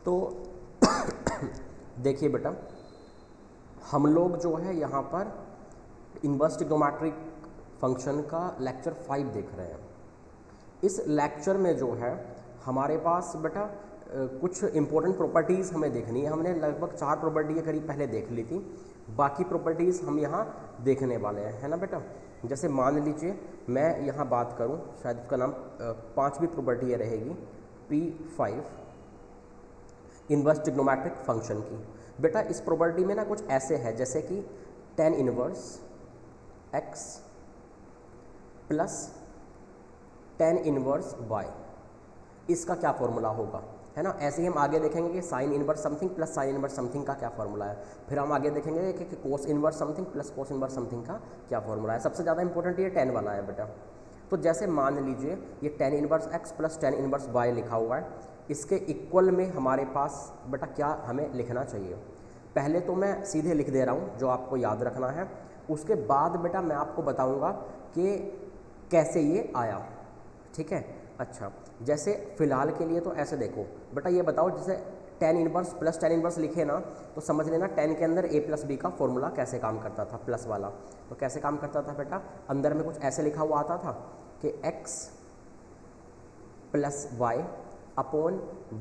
तो देखिए बेटा, हम लोग जो है यहाँ पर इन्वर्स ट्रिग्नोमेट्रिक फंक्शन का लेक्चर 5 देख रहे हैं। इस लेक्चर में जो है हमारे पास बेटा कुछ इंपॉर्टेंट प्रॉपर्टीज़ हमें देखनी है। हमने लगभग 4 प्रॉपर्टी के करीब पहले देख ली थी, बाकी प्रॉपर्टीज़ हम यहाँ देखने वाले हैं, है ना बेटा। जैसे मान लीजिए मैं यहाँ बात करूँ, शायद उसका नाम 5वीं प्रॉपर्टी ये रहेगी, P5 इन्वर्स ट्रिग्नोमेट्रिक फंक्शन की। बेटा इस प्रॉपर्टी में ना कुछ ऐसे है जैसे कि tan इनवर्स x प्लस tan इनवर्स y, इसका क्या फॉर्मूला होगा, है ना। ऐसे ही हम आगे देखेंगे कि sine inverse something plus sine inverse something का क्या फॉर्मूला है। फिर हम आगे देखेंगे कि cos inverse something plus cos inverse something का क्या फॉर्मूला है। सबसे ज़्यादा इंपॉर्टेंट ये tan वाला है बेटा। तो जैसे मान लीजिए ये tan इनवर्स x प्लस tan इनवर्स y लिखा हुआ है, इसके इक्वल में हमारे पास बेटा क्या हमें लिखना चाहिए। पहले तो मैं सीधे लिख दे रहा हूँ जो आपको याद रखना है, उसके बाद बेटा मैं आपको बताऊँगा कि कैसे ये आया, ठीक है। अच्छा, जैसे फ़िलहाल के लिए तो ऐसे देखो बेटा, ये बताओ जैसे tan inverse plus tan inverse लिखे ना, तो समझ लेना tan के अंदर a प्लस बी का फॉर्मूला कैसे काम करता था, प्लस वाला। तो कैसे काम करता था बेटा, अंदर में कुछ ऐसे लिखा हुआ आता था कि x plus Y upon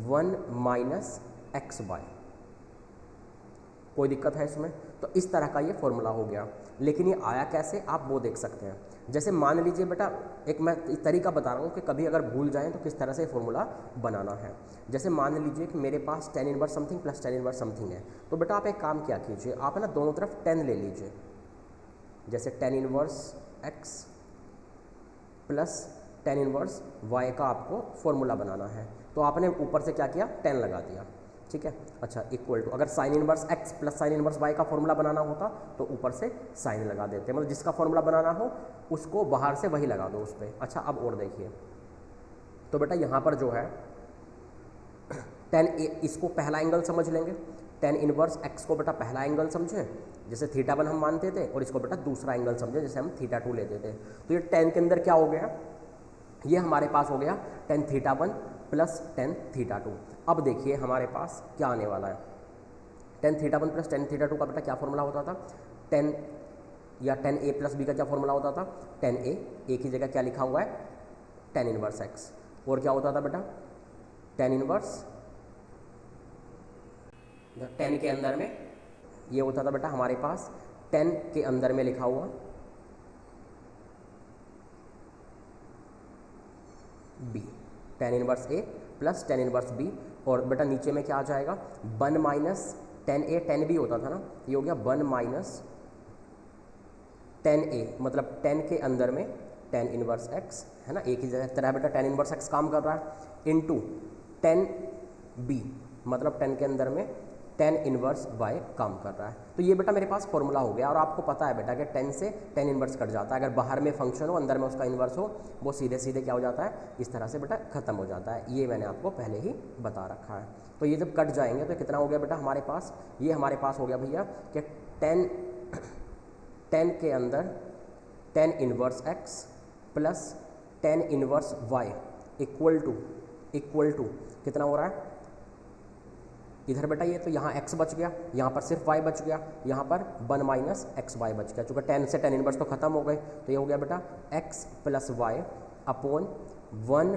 1 minus x y. कोई दिक्कत है इसमें? तो इस तरह का ये फॉर्मूला हो गया। लेकिन ये आया कैसे, आप वो देख सकते हैं। जैसे मान लीजिए बेटा, एक मैं तरीका बता रहा हूँ कि कभी अगर भूल जाएं तो किस तरह से फॉर्मूला बनाना है। जैसे मान लीजिए कि मेरे पास tan inverse something plus tan inverse something है, तो बेटा आप एक काम क्या कीजिए, आप ना दोनों तरफ 10 ले लीजिए। जैसे tan इनवर्स x प्लस tan इनवर्स y का आपको फॉर्मूला बनाना है, तो आपने ऊपर से क्या किया, 10 लगा दिया, ठीक है। अच्छा, इक्वल टू, अगर sine inverse x plus sine inverse y का फॉर्मूला बनाना होता तो ऊपर से साइन लगा देते, मतलब जिसका फॉर्मूला बनाना हो उसको बाहर से वही लगा दो उस पर। अच्छा, अब और देखिए, तो बेटा यहाँ पर जो है tan इसको पहला एंगल समझ लेंगे, tan इनवर्स x को बेटा पहला एंगल समझें, जैसे θ1 हम मानते थे, और इसको बेटा दूसरा एंगल समझें जैसे हम θ2 लेते थे। तो ये tan के अंदर क्या हो गया, ये हमारे पास हो गया tan θ1 प्लस tan θ2। अब देखिए हमारे पास क्या आने वाला है, tan θ1 प्लस tan θ2 का बेटा क्या फॉर्मूला होता था, tan या tan a प्लस b का क्या फॉर्मूला होता था, tan a की जगह क्या लिखा हुआ है, tan इनवर्स x, और क्या होता था बेटा tan इनवर्स, tan के अंदर में ये होता था बेटा हमारे पास tan के अंदर में लिखा हुआ b, tan inverse a plus tan inverse b, और बेटा नीचे में क्या आ जाएगा, 1 minus tan a, tan b होता था ना, ये हो गया 1 माइनस tan a, मतलब tan के अंदर में tan इनवर्स x, है ना, एक ही तरह बेटा tan इनवर्स x काम कर रहा है, इनटू tan b, मतलब tan के अंदर में tan इनवर्स y काम कर रहा है। तो ये बेटा मेरे पास फॉर्मूला हो गया, और आपको पता है बेटा कि tan से tan इनवर्स कट जाता है, अगर बाहर में फंक्शन हो अंदर में उसका इनवर्स हो, वो सीधे सीधे क्या हो जाता है, इस तरह से बेटा खत्म हो जाता है। ये मैंने आपको पहले ही बता रखा है। तो ये जब कट जाएंगे तो कितना हो गया बेटा हमारे पास, ये हमारे पास हो गया भैया कि tan के अंदर tan इनवर्स x प्लस tan inverse y equal to कितना हो रहा है, इधर बेटा ये तो यहाँ x बच गया, यहाँ पर सिर्फ y बच गया, यहाँ पर 1 माइनस एक्स वाई बच गया, चूँकि tan से tan इनवर्स तो खत्म हो गए, तो ये हो गया बेटा x plus Y upon 1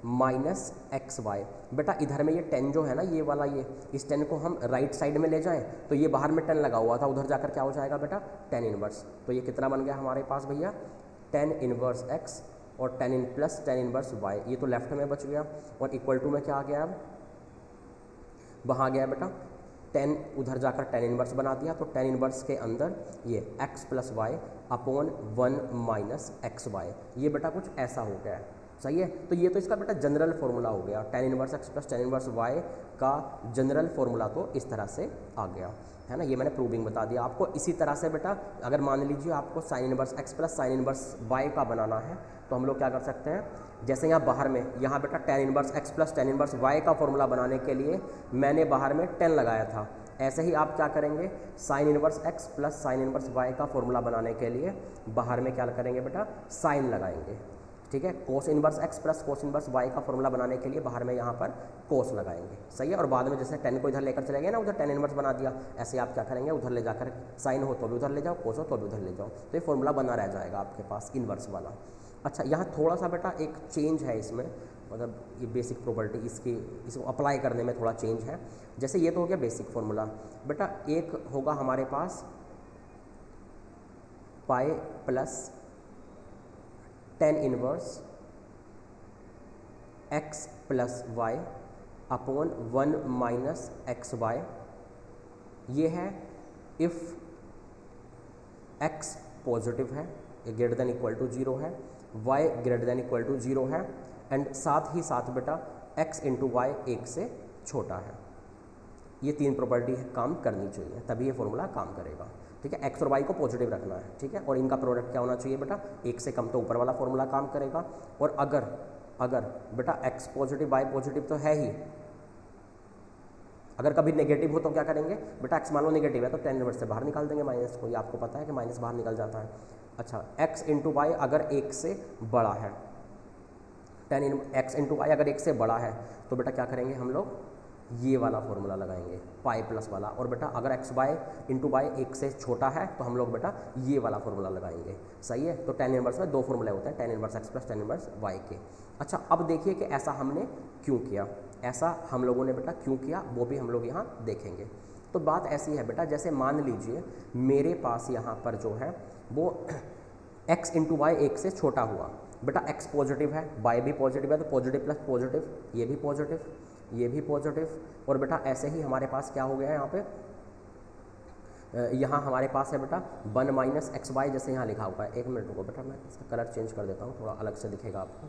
minus x Y. बेटा इधर में ये tan जो है ना, ये वाला, ये इस tan को हम राइट साइड में ले जाएं तो ये बाहर में tan लगा हुआ था, उधर जाकर क्या हो जाएगा बेटा tan इनवर्स। तो ये कितना बन गया हमारे पास भैया, tan इनवर्स x और tan इनवर्स y, ये तो लेफ्ट में बच गया, और इक्वल टू में क्या आ गया, अब वहाँ आ गया बेटा tan, उधर जाकर tan इनवर्स बना दिया, तो tan इनवर्स के अंदर ये x plus Y upon 1 minus x Y, ये बेटा कुछ ऐसा हो गया है, सही है। तो ये तो इसका बेटा जनरल फॉर्मूला हो गया, tan इनवर्स x प्लस tan इनवर्स y का जनरल फॉर्मूला तो इस तरह से आ गया, है ना। ये मैंने प्रूविंग बता दिया आपको। इसी तरह से बेटा अगर मान लीजिए आपको sine inverse x plus sine inverse y का बनाना है, तो हम लोग क्या कर सकते हैं, जैसे यहाँ बाहर में, यहाँ बेटा tan इनवर्स x प्लस tan इनवर्स y का फॉर्मूला बनाने के लिए मैंने बाहर में 10 लगाया था, ऐसे ही आप क्या करेंगे, sine inverse x plus sine inverse y का फॉर्मूला बनाने के लिए बाहर में क्या करेंगे बेटा, साइन लगाएंगे, ठीक है। Cos inverse x plus cos inverse Y का फॉर्मूला बनाने के लिए बाहर में यहाँ पर कोस लगाएंगे, सही है। और बाद में जैसे टेन को इधर लेकर चले गए ना, उधर टेन इनवर्स बना दिया, ऐसे आप क्या करेंगे, उधर ले जाकर साइन हो तो भी उधर ले जाओ, कोस हो तो भी उधर ले जाओ, तो ये फॉर्मूला बना रह जाएगा आपके पास इनवर्स वाला। अच्छा, यहाँ थोड़ा सा बेटा एक चेंज है इसमें, मतलब ये बेसिक प्रॉपर्टी इसको अप्लाई करने में थोड़ा चेंज है। जैसे ये तो हो गया बेसिक फॉर्मूला बेटा, एक होगा हमारे पास pi plus tan inverse x plus Y upon 1 minus x Y. ये है इफ़ एक्स पॉजिटिव है, ये ग्रेटर देन इक्वल टू 0 है, y greater than equal to 0 है, एंड साथ ही साथ बेटा एक्स इंटू वाई 1 से छोटा है। ये तीन प्रॉपर्टी काम करनी चाहिए, तभी ये फॉर्मूला काम करेगा, ठीक है। एक्स और वाई को पॉजिटिव रखना है, ठीक है। और इनका प्रोडक्ट क्या होना चाहिए बेटा, 1 से कम, तो ऊपर वाला फॉर्मूला काम करेगा। और अगर बेटा एक्स पॉजिटिव वाई पॉजिटिव तो है ही, अगर कभी नेगेटिव हो तो क्या करेंगे बेटा, एक्स मान लो नेगेटिव है तो टेन इनवर्स से बाहर निकाल देंगे माइनस को, ये आपको पता है कि माइनस बाहर निकल जाता है। अच्छा, एक्स इंटू वाई अगर 1 से बड़ा है, एक्स इंटू वाई अगर 1 से बड़ा है तो बेटा क्या करेंगे हम लोग, ये वाला फॉर्मूला लगाएंगे पाई प्लस वाला। और बेटा अगर एक्स वाई इंटू वाई 1 से छोटा है तो हम लोग बेटा ये वाला फॉर्मूला लगाएंगे, सही है। तो टेन इनवर्स में 2 फॉर्मूले होते हैं, tan inverse x plus tan inverse y के। अच्छा, अब देखिए कि ऐसा हमने क्यों किया, ऐसा हम लोगों ने बेटा क्यों किया, वो भी हम लोग यहाँ देखेंगे। तो बात ऐसी है बेटा, जैसे मान लीजिए मेरे पास यहाँ पर जो है वो एक्स इंटू वाई 1 से छोटा हुआ, बेटा एक्स पॉजिटिव है, वाई भी पॉजिटिव है, तो पॉजिटिव प्लस पॉजिटिव, ये भी पॉजिटिव, ये भी पॉजिटिव। और बेटा ऐसे ही हमारे पास क्या हो गया है यहाँ पे, यहाँ हमारे पास है बेटा 1 माइनस एक्स वाई, जैसे यहाँ लिखा हुआ है। एक मिनट रुको बेटा, मैं इसका कलर चेंज कर देता हूँ, थोड़ा अलग से दिखेगा आपको।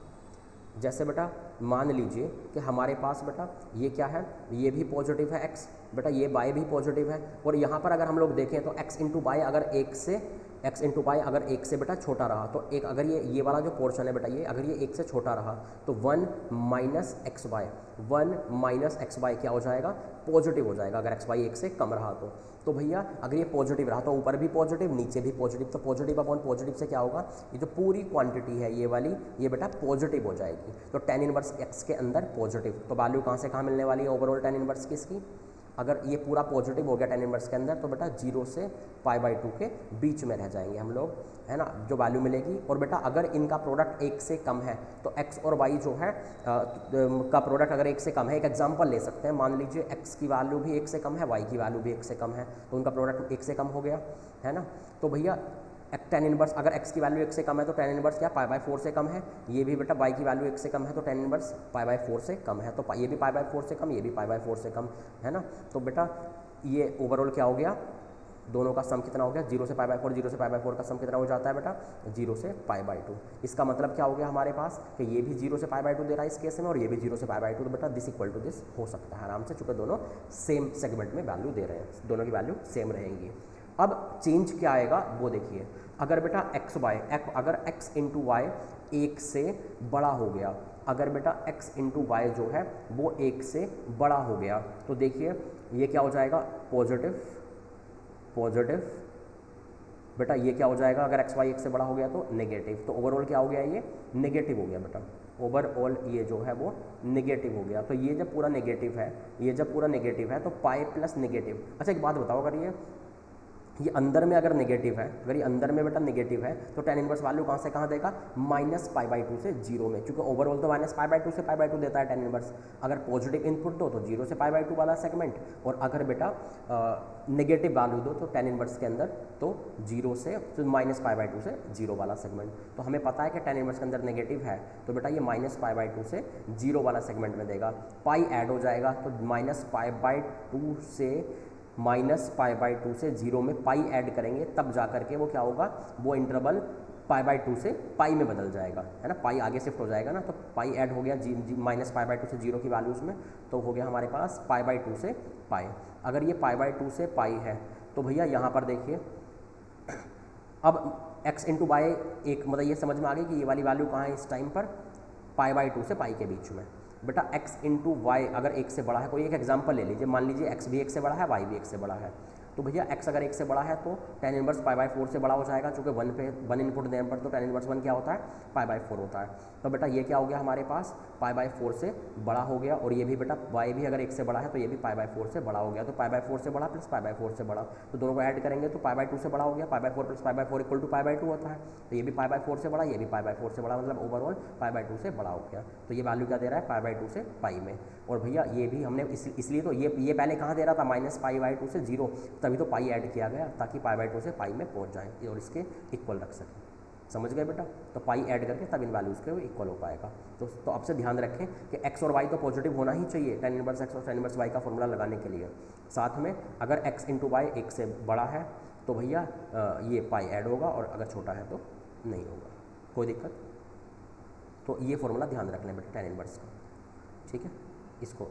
जैसे बेटा मान लीजिए कि हमारे पास बेटा ये क्या है, ये भी पॉजिटिव है एक्स, बेटा ये वाई भी पॉजिटिव है। और यहाँ पर अगर हम लोग देखें तो एक्स इंटू वाई अगर 1 से एक्स इंटू वाई अगर 1 से बेटा छोटा रहा, तो एक अगर ये वाला जो पोर्शन है बेटा, ये अगर ये 1 से छोटा रहा तो 1 minus x y, 1 minus x y क्या हो जाएगा, पॉजिटिव हो जाएगा अगर एक्स वाई 1 से कम रहा तो भैया अगर ये पॉजिटिव रहा तो ऊपर भी पॉजिटिव नीचे भी पॉजिटिव, तो पॉजिटिव अपॉन पॉजिटिव से क्या होगा, ये जो पूरी क्वांटिटी है ये वाली, ये बेटा पॉजिटिव हो जाएगी। तो टेन इनवर्स एक्स के अंदर पॉजिटिव, तो वैल्यू कहाँ से कहाँ मिलने वाली है, ओवरऑल टेन इनवर्स की इसकी, अगर ये पूरा पॉजिटिव हो गया टेन इनवर्स के अंदर तो बेटा 0 से π/2 के बीच में रह जाएंगे हम लोग, है ना, जो वैल्यू मिलेगी। और बेटा अगर इनका प्रोडक्ट 1 से कम है तो x और y जो है का प्रोडक्ट अगर 1 से कम है, एक एग्जांपल ले सकते हैं, मान लीजिए x की वैल्यू भी 1 से कम है, y की वैल्यू भी 1 से कम है, तो उनका प्रोडक्ट 1 से कम हो गया, है ना। तो भैया टेन इनवर्स अगर x की वैल्यू 1 से कम है तो टेन इनवर्स क्या π/4 से कम है, ये भी बेटा y की वैल्यू 1 से कम है तो टेन इनवर्स π/4 से कम है, तो ये भी π/4 से कम, ये भी π/4 से कम, है ना। तो बेटा ये ओवरऑल क्या हो गया, दोनों का सम कितना हो गया, 0 से π/4, 0 से π/4 का सम कितना हो जाता है बेटा, 0 से π/2। इसका मतलब क्या हो गया हमारे पास कि ये भी 0 से π/2 दे रहा है इस केस में, और ये भी 0 से π/2, तो बेटा दिस इक्वल टू दिस हो सकता है आराम से, चूँकि दोनों सेम सेगमेंट में वैल्यू दे रहे हैं, दोनों की वैल्यू सेम रहेंगी। अब चेंज क्या आएगा वो देखिए, अगर बेटा एक्स वाई अगर x इंटू वाई 1 से बड़ा हो गया, अगर बेटा x इंटू वाई जो है वो 1 से बड़ा हो गया तो देखिए ये क्या हो जाएगा, पॉजिटिव पॉजिटिव, बेटा ये क्या हो जाएगा, अगर एक्स वाई 1 से बड़ा हो गया तो नेगेटिव, तो ओवरऑल क्या हो गया, ये नेगेटिव हो गया बेटा, ओवरऑल ये जो है वो नेगेटिव हो गया। तो ये जब पूरा नेगेटिव है, ये जब पूरा नेगेटिव है तो पाई प्लस नेगेटिव। अच्छा एक बात बताओ, अगर ये अंदर में अगर नेगेटिव है, अगर ये अंदर में बेटा नेगेटिव है तो टेन इनवर्स वैल्यू कहाँ से कहाँ देगा, -π/2 से 0 में, क्योंकि ओवरऑल तो -π/2 से π/2 देता है टेन इनवर्स। अगर पॉजिटिव इनपुट दो तो 0 से π/2 वाला सेगमेंट, और अगर बेटा नेगेटिव वैल्यू दो तो टेन इनवर्स के अंदर तो 0 से -π/2 से 0 वाला सेगमेंट। तो हमें पता है कि टेन इनवर्स के अंदर नेगेटिव है तो बेटा ये -π/2 से 0 वाला सेगमेंट में देगा, पाई ऐड हो जाएगा तो -π/2 से -π/2 से 0 में पाई ऐड करेंगे तब जा करके वो क्या होगा, वो इंटरवल π/2 से पाई में बदल जाएगा, है ना, पाई आगे शिफ्ट हो जाएगा ना, तो पाई ऐड हो गया -π/2 से 0 की वैल्यूज़ में, तो हो गया हमारे पास π/2 से पाई। अगर ये π/2 से पाई है तो भैया यहाँ पर देखिए अब x इंटू वाई एक मतलब ये समझ में आ गई कि ये वाली वैल्यू कहाँ है इस टाइम पर, π/2 से पाई के बीच में। बेटा x इंटू वाई अगर 1 से बड़ा है, कोई एक एग्जांपल ले लीजिए, मान लीजिए x भी 1 से बड़ा है, y भी 1 से बड़ा है, तो भैया x अगर 1 से बड़ा है तो tan इनवर्स π/4 से बड़ा हो जाएगा, चूँकि 1 पे 1 इनपुट देने पर तो tan इनवर्स 1 क्या होता है, π/4 होता है। तो बेटा ये क्या हो गया हमारे पास, π/4 से बड़ा हो गया, और ये भी बेटा y भी अगर 1 से बड़ा है तो ये भी π/4 से बड़ा हो गया। तो π/4 से बड़ा प्लस π/4 से बड़ा, तो दोनों को ऐड करेंगे तो π/2 से बड़ा हो गया, π/4 प्लस π/4 इक्वल टू π/2 होता है। तो ये भी π/4 से बड़ा, ये भी π/4 से बड़ा, मतलब ओवरऑल π/2 से बड़ा हो गया। तो ये वैल्यू क्या दे रहा है, π/2 से पाई में। और भैया ये भी हमने इसलिए तो ये पहले कहाँ दे रहा था, -π/2 से 0, तभी तो पाई ऐड किया गया ताकि π/2 से पाई में पहुँच जाए और इसके इक्वल रख सकें। समझ गए बेटा, तो पाई ऐड करके तब इन वैल्यूज़ के इक्वल हो पाएगा। तो अब से ध्यान रखें कि x और y तो पॉजिटिव होना ही चाहिए tan इनवर्स x और tan इनवर्स y का फॉर्मूला लगाने के लिए। साथ में अगर x इंटू वाई 1 से बड़ा है तो भैया ये पाई ऐड होगा, और अगर छोटा है तो नहीं होगा, कोई दिक्कत। तो ये फॉर्मूला ध्यान रख लें बेटा tan इनवर्स का, ठीक है, इसको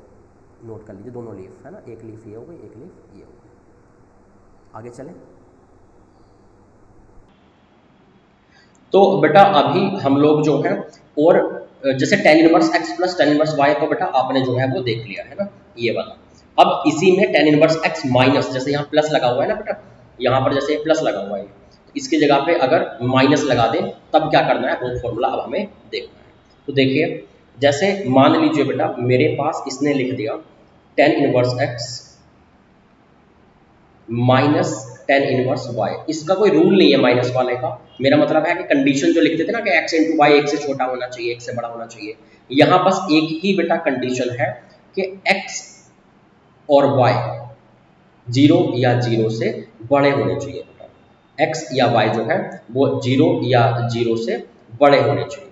नोट कर लीजिए, दोनों लीफ है ना, एक लीफ ये हो गई, एक लीफ ये हो गई। आगे चलें। तो बेटा अभी हम लोग जो है, और जैसे tan इनवर्स x प्लस tan इनवर्स y को बेटा आपने जो है वो देख लिया है ना, ये वाला। अब इसी में tan इनवर्स x माइनस, जैसे यहाँ प्लस लगा हुआ है ना बेटा, यहाँ पर जैसे प्लस लगा हुआ है, तो इसकी जगह पे अगर माइनस लगा दें तब क्या करना है, वो फॉर्मूला अब हमें देखना है। तो देखिए, जैसे मान लीजिए बेटा मेरे पास इसने लिख दिया tan inverse x minus tan inverse y, इसका कोई रूल नहीं है माइनस वाले का। मेरा मतलब है कि कंडीशन जो लिखते थे ना कि x इंटू वाई 1 से छोटा होना चाहिए, 1 से बड़ा होना चाहिए, यहाँ बस एक ही बेटा कंडीशन है कि x और y 0 या 0 से बड़े होने चाहिए बेटा। x या y जो है वो 0 या 0 से बड़े होने चाहिए,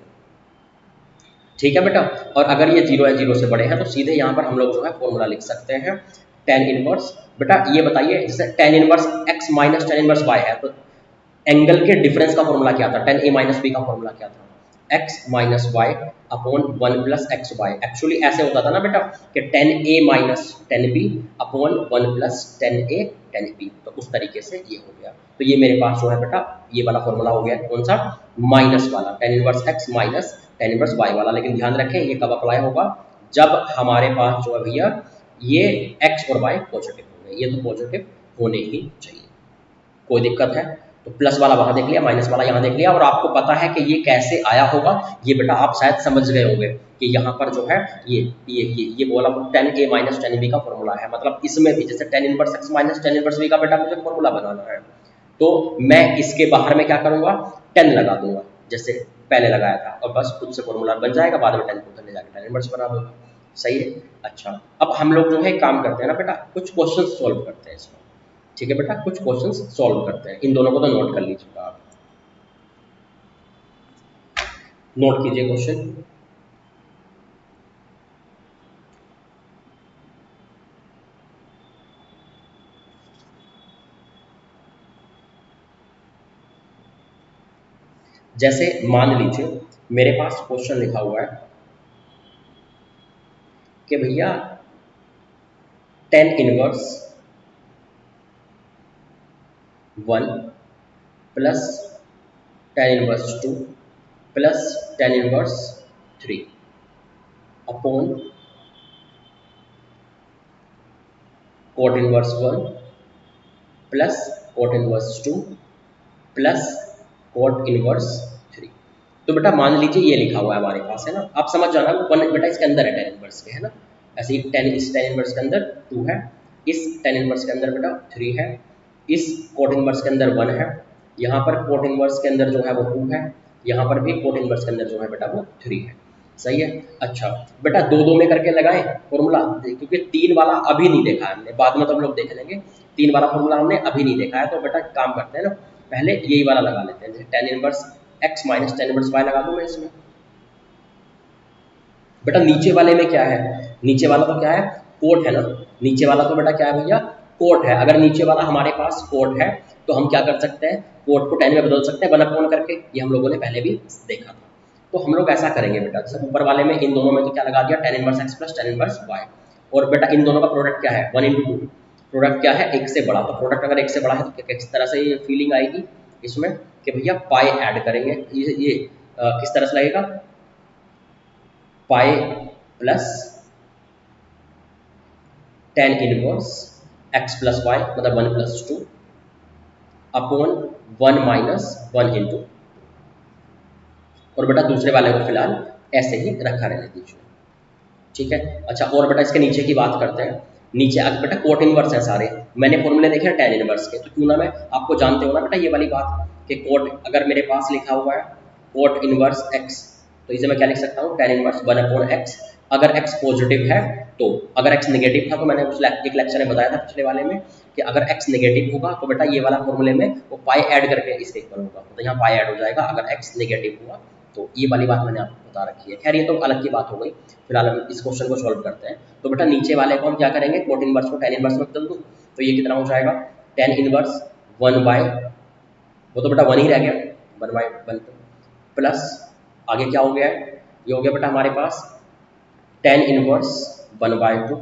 ठीक है बेटा। और अगर ये 0 या 0 से बड़े हैं तो सीधे यहाँ पर हम लोग जो है फॉर्मूला लिख सकते हैं tan इनवर्स। बेटा ये बताइए, जैसे tan inverse x minus tan inverse y है, तो एंगल के डिफरेंस का फॉर्मूला क्या था, tan a माइनस b का फॉर्मूला क्या था, x minus y upon 1 plus x y. Actually ऐसे होता था ना बेटा कि tan a माइनस tan b अपॉन 1 प्लस tan a tan b, तो उस तरीके से ये हो गया। तो ये मेरे पास जो है बेटा ये वाला फॉर्मूला हो गया, कौन सा, माइनस वाला, tan inverse x minus tan inverse y वाला। लेकिन ध्यान रखें ये कब अप्लाई होगा, जब हमारे पास जो है भैया ये x और y पॉजिटिव होंगे, ये तो पॉजिटिव होने ही चाहिए, कोई दिक्कत है। तो प्लस वाला वहां देख लिया, माइनस वाला यहाँ देख लिया, और आपको पता है कि ये कैसे आया होगा, ये बेटा आप शायद समझ गए होंगे कि यहाँ पर जो है ये बोला tan a माइनस tan b का फॉर्मूला है। मतलब इसमें भी जैसे tan inverse x minus tan inverse b का बेटा मुझे फॉर्मूला बनाना है, तो मैं इसके बाहर में क्या करूंगा, 10 लगा दूंगा जैसे पहले लगाया था, और बस खुद से फॉर्मूला बन जाएगा, बाद में 10 को उधर ले जाकर tan इनवर्स बना दूंगा। सही है। अच्छा, अब हम लोग जो है काम करते हैं ना बेटा, कुछ क्वेश्चन सॉल्व करते हैं इसमें, ठीक है बेटा, कुछ क्वेश्चंस सॉल्व करते हैं। इन दोनों को तो नोट कर लीजिएगा आप, नोट कीजिए क्वेश्चन। जैसे मान लीजिए मेरे पास क्वेश्चन लिखा हुआ है कि भैया tan इनवर्स 1 प्लस tan inverse 2 plus tan inverse 3 upon cot inverse 1 plus cot inverse 2 plus cot inverse 3। तो बेटा मान लीजिए ये लिखा हुआ है हमारे पास, है ना, आप समझ जाना वन बेटा इसके अंदर है tan इनवर्स के, है ना, ऐसे ही इस tan इनवर्स के अंदर 2 है, इस tan इनवर्स के अंदर बेटा 3 है, इस cot इनवर्स के अंदर 1 है, यहाँ पर cot इनवर्स के अंदर जो है वो 2 है, यहाँ पर भी cot इनवर्स के अंदर जो है बेटा वो 3 है। सही है। अच्छा बेटा दो दो में करके लगाएं फॉर्मूला, क्योंकि 3 वाला अभी नहीं देखा हमने, बाद में तो हम लोग देख लेंगे, 3 वाला फॉर्मूला हमने अभी नहीं देखा है। तो बेटा काम करते हैं ना, पहले यही वाला लगा लेते हैं, जैसे tan inverse x minus tan inverse y लगा दूं मैं इसमें। बेटा नीचे वाले में क्या है, नीचे वाला तो क्या है, कोट है ना, नीचे वाला तो बेटा क्या है भैया, कोट है। अगर नीचे वाला हमारे पास कोट है तो हम क्या कर सकते हैं, कोट को tan में बदल सकते हैं 1/, करके, ये हम लोगों ने पहले भी देखा था। तो हम लोग ऐसा करेंगे बेटा, जैसे ऊपर वाले में इन दोनों में तो क्या लगा दिया, tan इनवर्स x प्लस tan इनवर्स y, और बेटा इन दोनों का प्रोडक्ट क्या है, 1 इंटू 2, प्रोडक्ट क्या है, 1 से बड़ा। तो प्रोडक्ट अगर 1 से बड़ा है तो किस तरह से ये फीलिंग आएगी इसमें कि भैया पाई ऐड करेंगे, ये किस तरह से लगेगा, pi plus tan inverse x plus y मतलब 1+2 अपॉन 1 - 1 इंटू, और बेटा दूसरे वाले को फिलहाल ऐसे ही रखा रहने दीजिए, ठीक है। अच्छा, और बेटा इसके नीचे की बात करते हैं। नीचे आज बेटा कोट इनवर्स है सारे, मैंने फॉर्मूले देखे हैं टेन इनवर्स के, तो क्यों ना मैं आपको जानते हो ना बेटा ये वाली बात कि कोट अगर मेरे पास लिखा हुआ है कोट इनवर्स एक्स, तो इसे मैं क्या लिख सकता हूँ, टेन इनवर्स 1/x। अगर x पॉजिटिव है तो, अगर x नेगेटिव था तो मैंने उस एक लेक्चर में बताया था पिछले वाले में कि अगर x नेगेटिव होगा तो बेटा ये वाला फॉर्मूले में वो पाई ऐड करके इससे इक्वल होगा, तो यहाँ पाई ऐड हो जाएगा अगर x नेगेटिव हुआ तो। ये वाली बात मैंने आपको बता रखी है। खैर ये तो अलग की बात हो गई, फिलहाल हम इस क्वेश्चन को सॉल्व करते हैं। तो बेटा नीचे वाले को हम क्या करेंगे, कोट इनवर्स को टेन इनवर्स में बदल दूँ, तो ये कितना हो जाएगा, टेन इनवर्स 1/, वो तो बेटा 1 ही रह गया, 1/1 प्लस आगे क्या हो गया है, ये हो गया बेटा हमारे पास टेन इनवर्स 1/2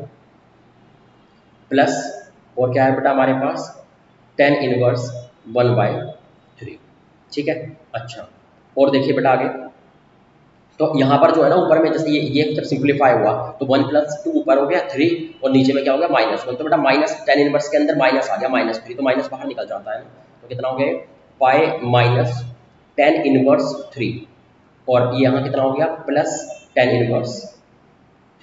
प्लस, और क्या है बेटा हमारे पास टेन इनवर्स 1/3, ठीक है। अच्छा, और देखिए बेटा आगे, तो यहाँ पर जो है ना ऊपर में जैसे ये जब सिंप्लीफाई हुआ तो 1+2 ऊपर हो गया 3, और नीचे में क्या हो गया -1, तो बेटा माइनस टेन इनवर्स के अंदर माइनस आ गया -3, तो माइनस बाहर निकल जाता है, तो कितना हो गया पाई माइनस टेन इनवर्स 3, और ये यहाँ कितना हो गया प्लस टेन इनवर्स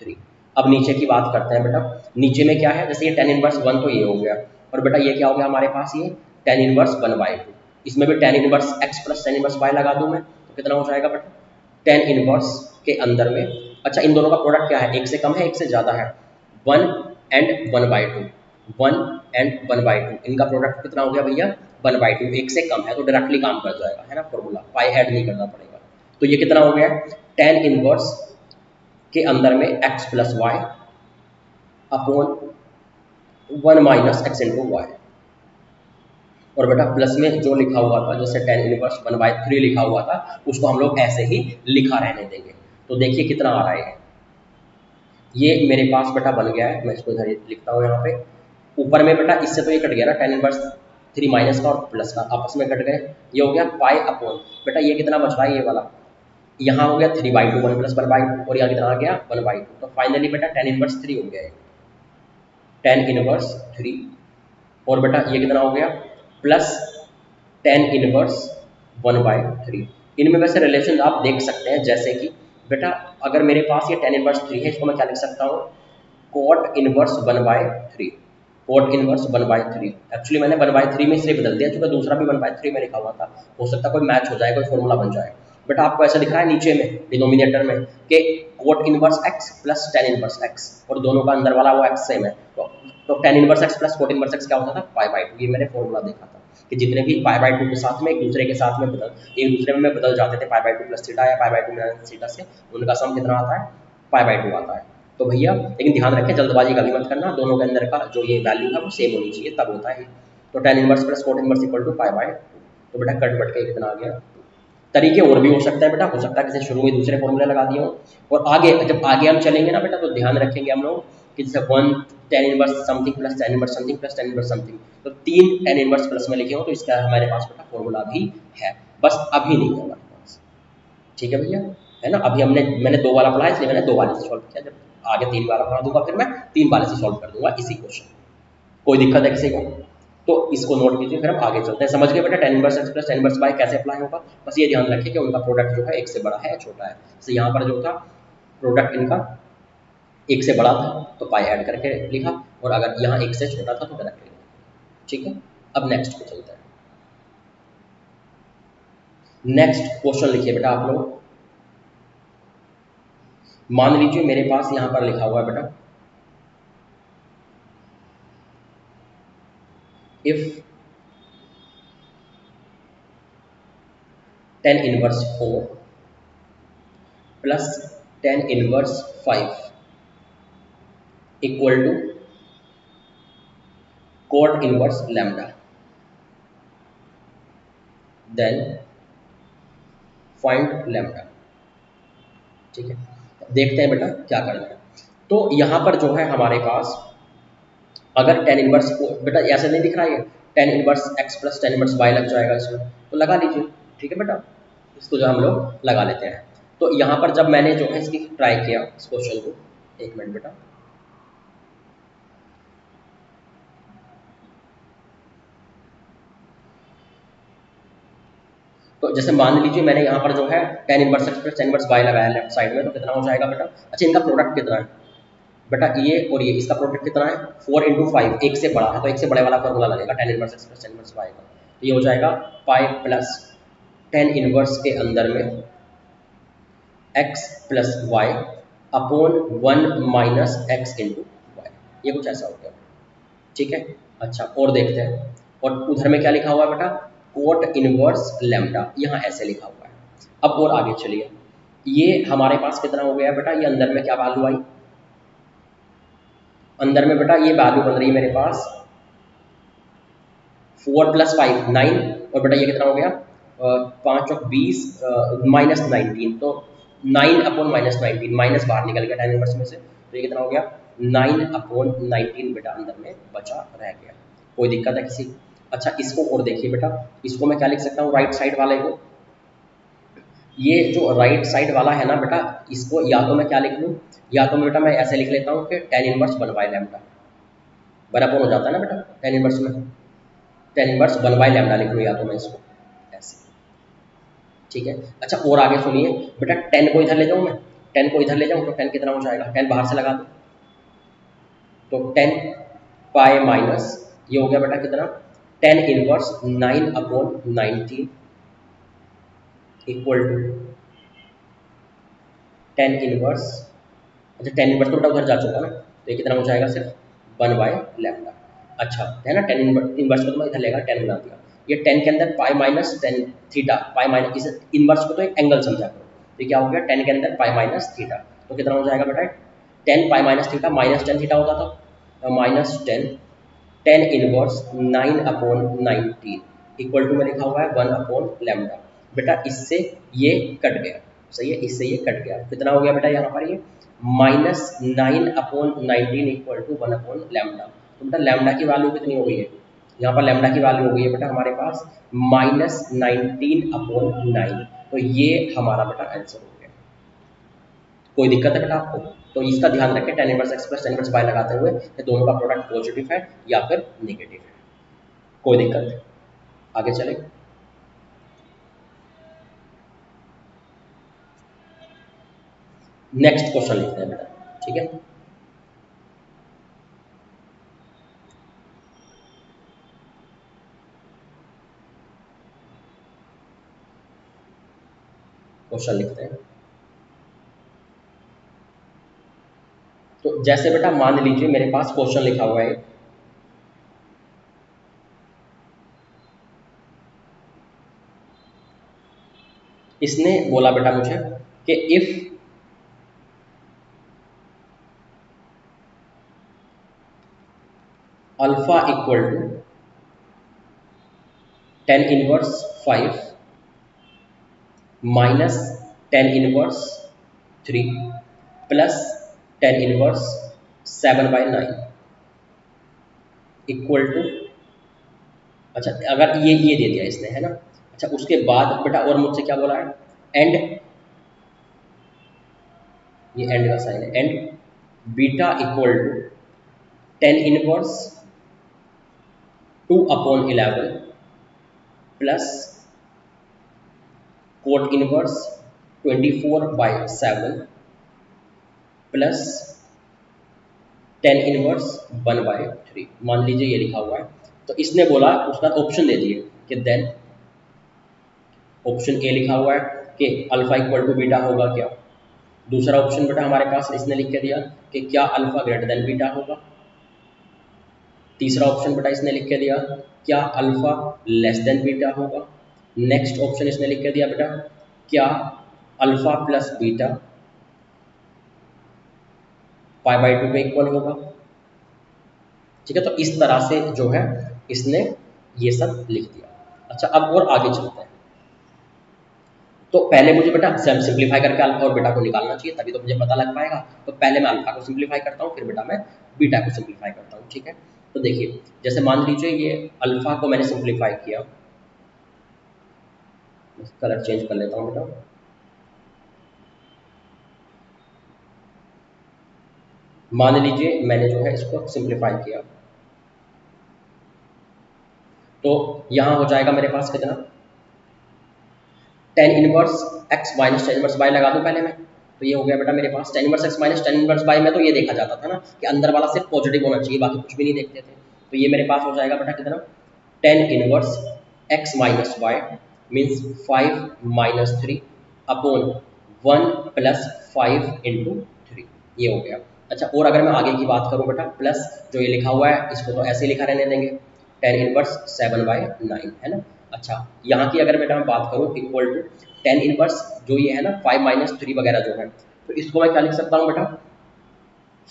3। अब नीचे की बात करते हैं बेटा, नीचे में क्या है, जैसे ये टेन इनवर्स 1 तो ये हो गया, और बेटा ये क्या हो गया हमारे पास, ये टेन इनवर्स 1/2, इसमें भी tan inverse x plus tan inverse y लगा दूं मैं, तो कितना हो जाएगा बेटा टेन इनवर्स के अंदर में। अच्छा, इन दोनों का प्रोडक्ट क्या है, एक से कम है एक से ज़्यादा है, 1 एंड 1/2, 1 एंड 1/2, इनका प्रोडक्ट कितना हो गया भैया 1/2, एक से कम है तो डायरेक्टली काम कर जाएगा, है ना, फॉर्मूला पाई ऐड नहीं करना पड़ेगा। तो ये कितना हो गया टेन इनवर्स के अंदर में x plus Y upon 1 - x into y, और बेटा प्लस में जो लिखा हुआ था जैसे टेन इनवर्स 1/3 लिखा हुआ था उसको हम लोग ऐसे ही लिखा रहने देंगे। तो देखिए कितना आ रहा है, ये मेरे पास बेटा बन गया है, मैं इसको इधर लिखता हूँ यहाँ पे, ऊपर में बेटा इससे तो ये कट गया ना टेन इनवर्स 3 माइनस का और प्लस का आपस में कट गए, ये हो गया पाई अपॉन, बेटा ये कितना बच रहा है ये वाला, यहाँ हो गया 3/2, 1 + 1/2, और यहाँ कितना आ गया 1/2, तो फाइनली बेटा टेन इनवर्स 3 हो गया है, टेन इनवर्स 3, और बेटा ये कितना हो गया प्लस टेन इनवर्स 1/3। इनमें वैसे रिलेशन आप देख सकते हैं, जैसे कि बेटा अगर मेरे पास ये टेन इनवर्स 3 है, इसको मैं क्या लिख सकता हूँ, cot inverse 1/3, cot inverse 1/3, actually मैंने 1/3 में इसलिए बदल दिया क्योंकि दूसरा भी 1/3 में लिखा हुआ था, हो सकता है कोई मैच हो जाए, कोई फॉर्मूला बन जाए। बेटा आपको ऐसा दिख रहा है नीचे में डिनोमिनेटर में कि cot inverse x plus tan inverse x, और दोनों का अंदर वाला वो x सेम है, तो tan inverse x plus cot inverse x क्या होता था पाई/2, ये मैंने फॉर्मूला देखा था कि जितने भी पाई/2 के साथ में एक दूसरे के साथ में एक दूसरे में बदल जाते थे, पाई/2 प्लस थीटा या पाई/2 माइनस थीटा से उनका सम कितना आता है पाई/2 आता है। तो भैया लेकिन ध्यान रखें जल्दबाजी कभी मत करना, दोनों के अंदर का जो ये वैल्यू है वो सेम होनी चाहिए तब होता है। तो tan inverse plus cot inverse equal to पाई/2, तो बेटा कट बट के कितना आ गया। तरीके और भी हो सकता है बेटा, हो सकता है किसी शुरू में दूसरे फॉर्मूले लगा दिए हो, और आगे जब आगे हम चलेंगे ना बेटा तो ध्यान रखेंगे हम लोग कि जैसे 1 tan inverse something plus tan inverse something plus tan inverse something, तो 3 टेन इनवर्स प्लस में लिखे हो तो इसका हमारे पास बेटा फॉर्मूला भी है, बस अभी नहीं है हमारे पास, ठीक है भैया, है ना। अभी मैंने 2 वाला पढ़ा इसलिए मैंने 2 वाले से सॉल्व किया, जब आगे 3 वाला पढ़ा दूंगा फिर मैं 3 वाले से सॉल्व कर दूंगा इसी क्वेश्चन। कोई दिक्कत है किसी को, तो इसको नोट कीजिए, फिर हम आगे चलते हैं। समझ गए बेटा tan inverse x plus tan inverse y कैसे अप्लाई होगा, बस ये ध्यान रखिए कि उनका प्रोडक्ट जो है एक से बड़ा है या छोटा है, जैसे यहाँ पर जो था प्रोडक्ट इनका एक से बड़ा था तो पाई ऐड करके लिखा, और अगर यहाँ एक से छोटा था तो डायरेक्ट लिखा, ठीक है। अब नेक्स्ट पे चलते हैं। नेक्स्ट क्वेश्चन लिखिए बेटा आप लोग, मान लीजिए मेरे पास यहाँ पर लिखा हुआ है बेटा if tan inverse 4 plus tan inverse 5 equal to cot inverse lambda, then find lambda, ठीक है। देखते हैं बेटा क्या करना है। तो यहाँ पर जो है हमारे पास अगर टेन इनवर्स बेटा ऐसे नहीं दिख रहा है, tan inverse x plus tan inverse y लग जाएगा इसमें, तो लगा लीजिए, ठीक है बेटा, इसको जो हम लोग लगा लेते हैं। तो यहाँ पर जब मैंने जो है इसकी ट्राई किया इस क्वेश्चन को, एक मिनट बेटा, तो जैसे मान लीजिए मैंने यहाँ पर जो है tan inverse x plus tan inverse y लगाया लेफ्ट साइड में, तो कितना हो जाएगा बेटा? अच्छा, इनका प्रोडक्ट कितना है बेटा? ये और ये, इसका प्रोडक्ट कितना है? 4 × 5, एक से बड़ा है तो एक से बड़े वाला फॉर्मूला लगेगा tan inverse x plus tan inverse Y का। तो ये हो जाएगा पाई प्लस टेन इनवर्स के अंदर में x plus Y upon 1 minus x into y. ये कुछ ऐसा हो गया, ठीक है। अच्छा, और देखते हैं, और उधर में क्या लिखा हुआ है बेटा? कोट इनवर्स लैम्डा, यहाँ ऐसे लिखा हुआ है। अब और आगे चलिए, ये हमारे पास कितना हो गया बेटा? ये अंदर में क्या वैल्यू आई? अंदर में बेटा ये वैल्यू बन रही है मेरे पास 4 + 5 9, और बेटा ये कितना हो गया? 5 और 20 -19, तो 9/-19, माइनस बाहर निकल गया टेन इनवर्स में से, तो ये कितना हो गया? 9/19 बेटा अंदर में बचा रह गया। कोई दिक्कत है किसी? अच्छा, इसको और देखिए बेटा, इसको मैं क्या लिख सकता हूँ राइट साइड वाले को? ये जो राइट साइड वाला है ना बेटा, इसको या तो मैं क्या लिख लूँ, या तो बेटा मैं ऐसे लिख लेता हूँ कि टेन इनवर्स 1/λ बराबर हो जाता है ना बेटा टेन इनवर्स में, टेन इनवर्स 1/λ लिख लूँ या तो मैं इसको ऐसे, ठीक है। अच्छा, और आगे सुनिए बेटा, 10 को इधर ले जाऊँ मैं, 10 को इधर ले जाऊँ तो 10 कितना हो जाएगा? 10 बाहर से लगा दो, तो 10 पाई माइनस, ये हो गया बेटा कितना? 10 इनवर्स 9/19 इक्वल टू 10 इनवर्स, अच्छा 10 इनवर्स तो बेटा उधर जा चुका ना, तो ये कितना हो जाएगा? सिर्फ 1/λ। अच्छा है ना, 10 इनवर्स को तो मैं इधर लेगा 10 बना दिया, ये 10 के अंदर pi minus 10 theta, pi minus इस इनवर्स को तो एक एंगल समझा करो, तो क्या हो गया? 10 के अंदर पाई माइनस थीटा, तो कितना हो जाएगा बेटा? 10 pi minus theta minus 10 theta होता था, माइनस 10 इनवर्स 9/19 इक्वल टू में लिखा हुआ है 1/λ। बेटा इससे ये कट गया, सही है, इससे ये कट गया, कितना हो गया बेटा यहाँ पर? ये -9/19 इक्वल टू 1/λ। तो बेटा लैम्डा की वैल्यू कितनी हो गई है? यहाँ पर लैम्डा की वैल्यू हो गई है बेटा हमारे पास -19/9, तो ये हमारा बेटा आंसर हो गया। कोई दिक्कत है बेटा आपको? तो इसका ध्यान रखें, tan inverse x plus tan inverse y लगाते हुए ये दोनों का प्रोडक्ट पॉजिटिव है या फिर नेगेटिव है। कोई दिक्कत है? आगे चले, नेक्स्ट क्वेश्चन लिखते हैं बेटा, ठीक है। क्वेश्चन लिखते हैं, तो जैसे बेटा मान लीजिए मेरे पास क्वेश्चन लिखा हुआ है, इसने बोला बेटा मुझे कि if alpha equal to 10 inverse 5 minus 10 inverse 3 plus 10 inverse 7/9 equal to, अच्छा अगर ये दे दिया इसने, है ना। अच्छा, उसके बाद बेटा और मुझसे क्या बोला है? एंड, ये एंड का साइन है, and beta equal to 10 inverse 2/11 plus cot inverse 24/7 plus 10 inverse 1/3। मान लीजिए ये लिखा हुआ है, तो इसने बोला उसका ऑप्शन दे दिए कि देन ऑप्शन ए लिखा हुआ है कि अल्फा इक्वल टू बीटा होगा क्या। दूसरा ऑप्शन बेटा हमारे पास इसने लिख के दिया कि क्या अल्फा ग्रेटर देन बीटा होगा। तीसरा ऑप्शन बेटा इसने लिख के दिया क्या अल्फा लेस देन बीटा होगा। नेक्स्ट ऑप्शन इसने लिख के दिया बेटा क्या अल्फा प्लस बीटा π/2 के इक्वल होगा। ठीक है, तो इस तरह से जो है इसने ये सब लिख दिया। अच्छा, अब और आगे चलते हैं, तो पहले मुझे बेटा सिंप्लीफाई करके अल्फा और बीटा को निकालना चाहिए, तभी तो मुझे पता लग पाएगा। तो पहले मैं अल्फा को सिंप्लीफाई करता हूँ, फिर बेटा मैं बीटा को सिंप्लीफाई करता हूँ, ठीक है। तो देखिए, जैसे मान लीजिए ये अल्फा को मैंने सिंप्लीफाई किया, कलर चेंज कर लेता हूँ बेटा। मान लीजिए मैंने जो है इसको सिंप्लीफाई किया, तो यहाँ हो जाएगा मेरे पास कितना tan inverse x minus tan inverse y लगा दूं पहले मैं, तो ये हो गया बेटा मेरे पास tan inverse x minus tan inverse Y में तो ये देखा जाता था ना कि अंदर वाला सिर्फ पॉजिटिव होना चाहिए, बाकी कुछ भी नहीं देखते थे। तो ये मेरे पास हो जाएगा बेटा कितना, tan inverse x minus y means 5 - 3 अपॉन 1 + 5 × 3, ये हो गया। अच्छा, और अगर मैं आगे की बात करूं बेटा, प्लस जो ये लिखा हुआ है इसको तो ऐसे ही लिखा रहने देंगे, टेन इनवर्स 7/9 है ना। अच्छा, यहाँ की अगर बेटा मैं बात करूँ इक्वल टू टेन इनवर्स जो ये है ना 5 - 3 वगैरह जो है, तो इसको मैं क्या लिख सकता हूँ बेटा,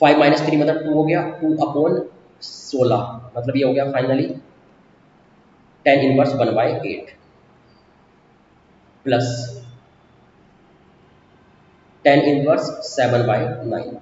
5 - 3 मतलब 2 हो गया, 2/16 मतलब ये हो गया finally tan inverse 1/8 plus tan inverse 7/9।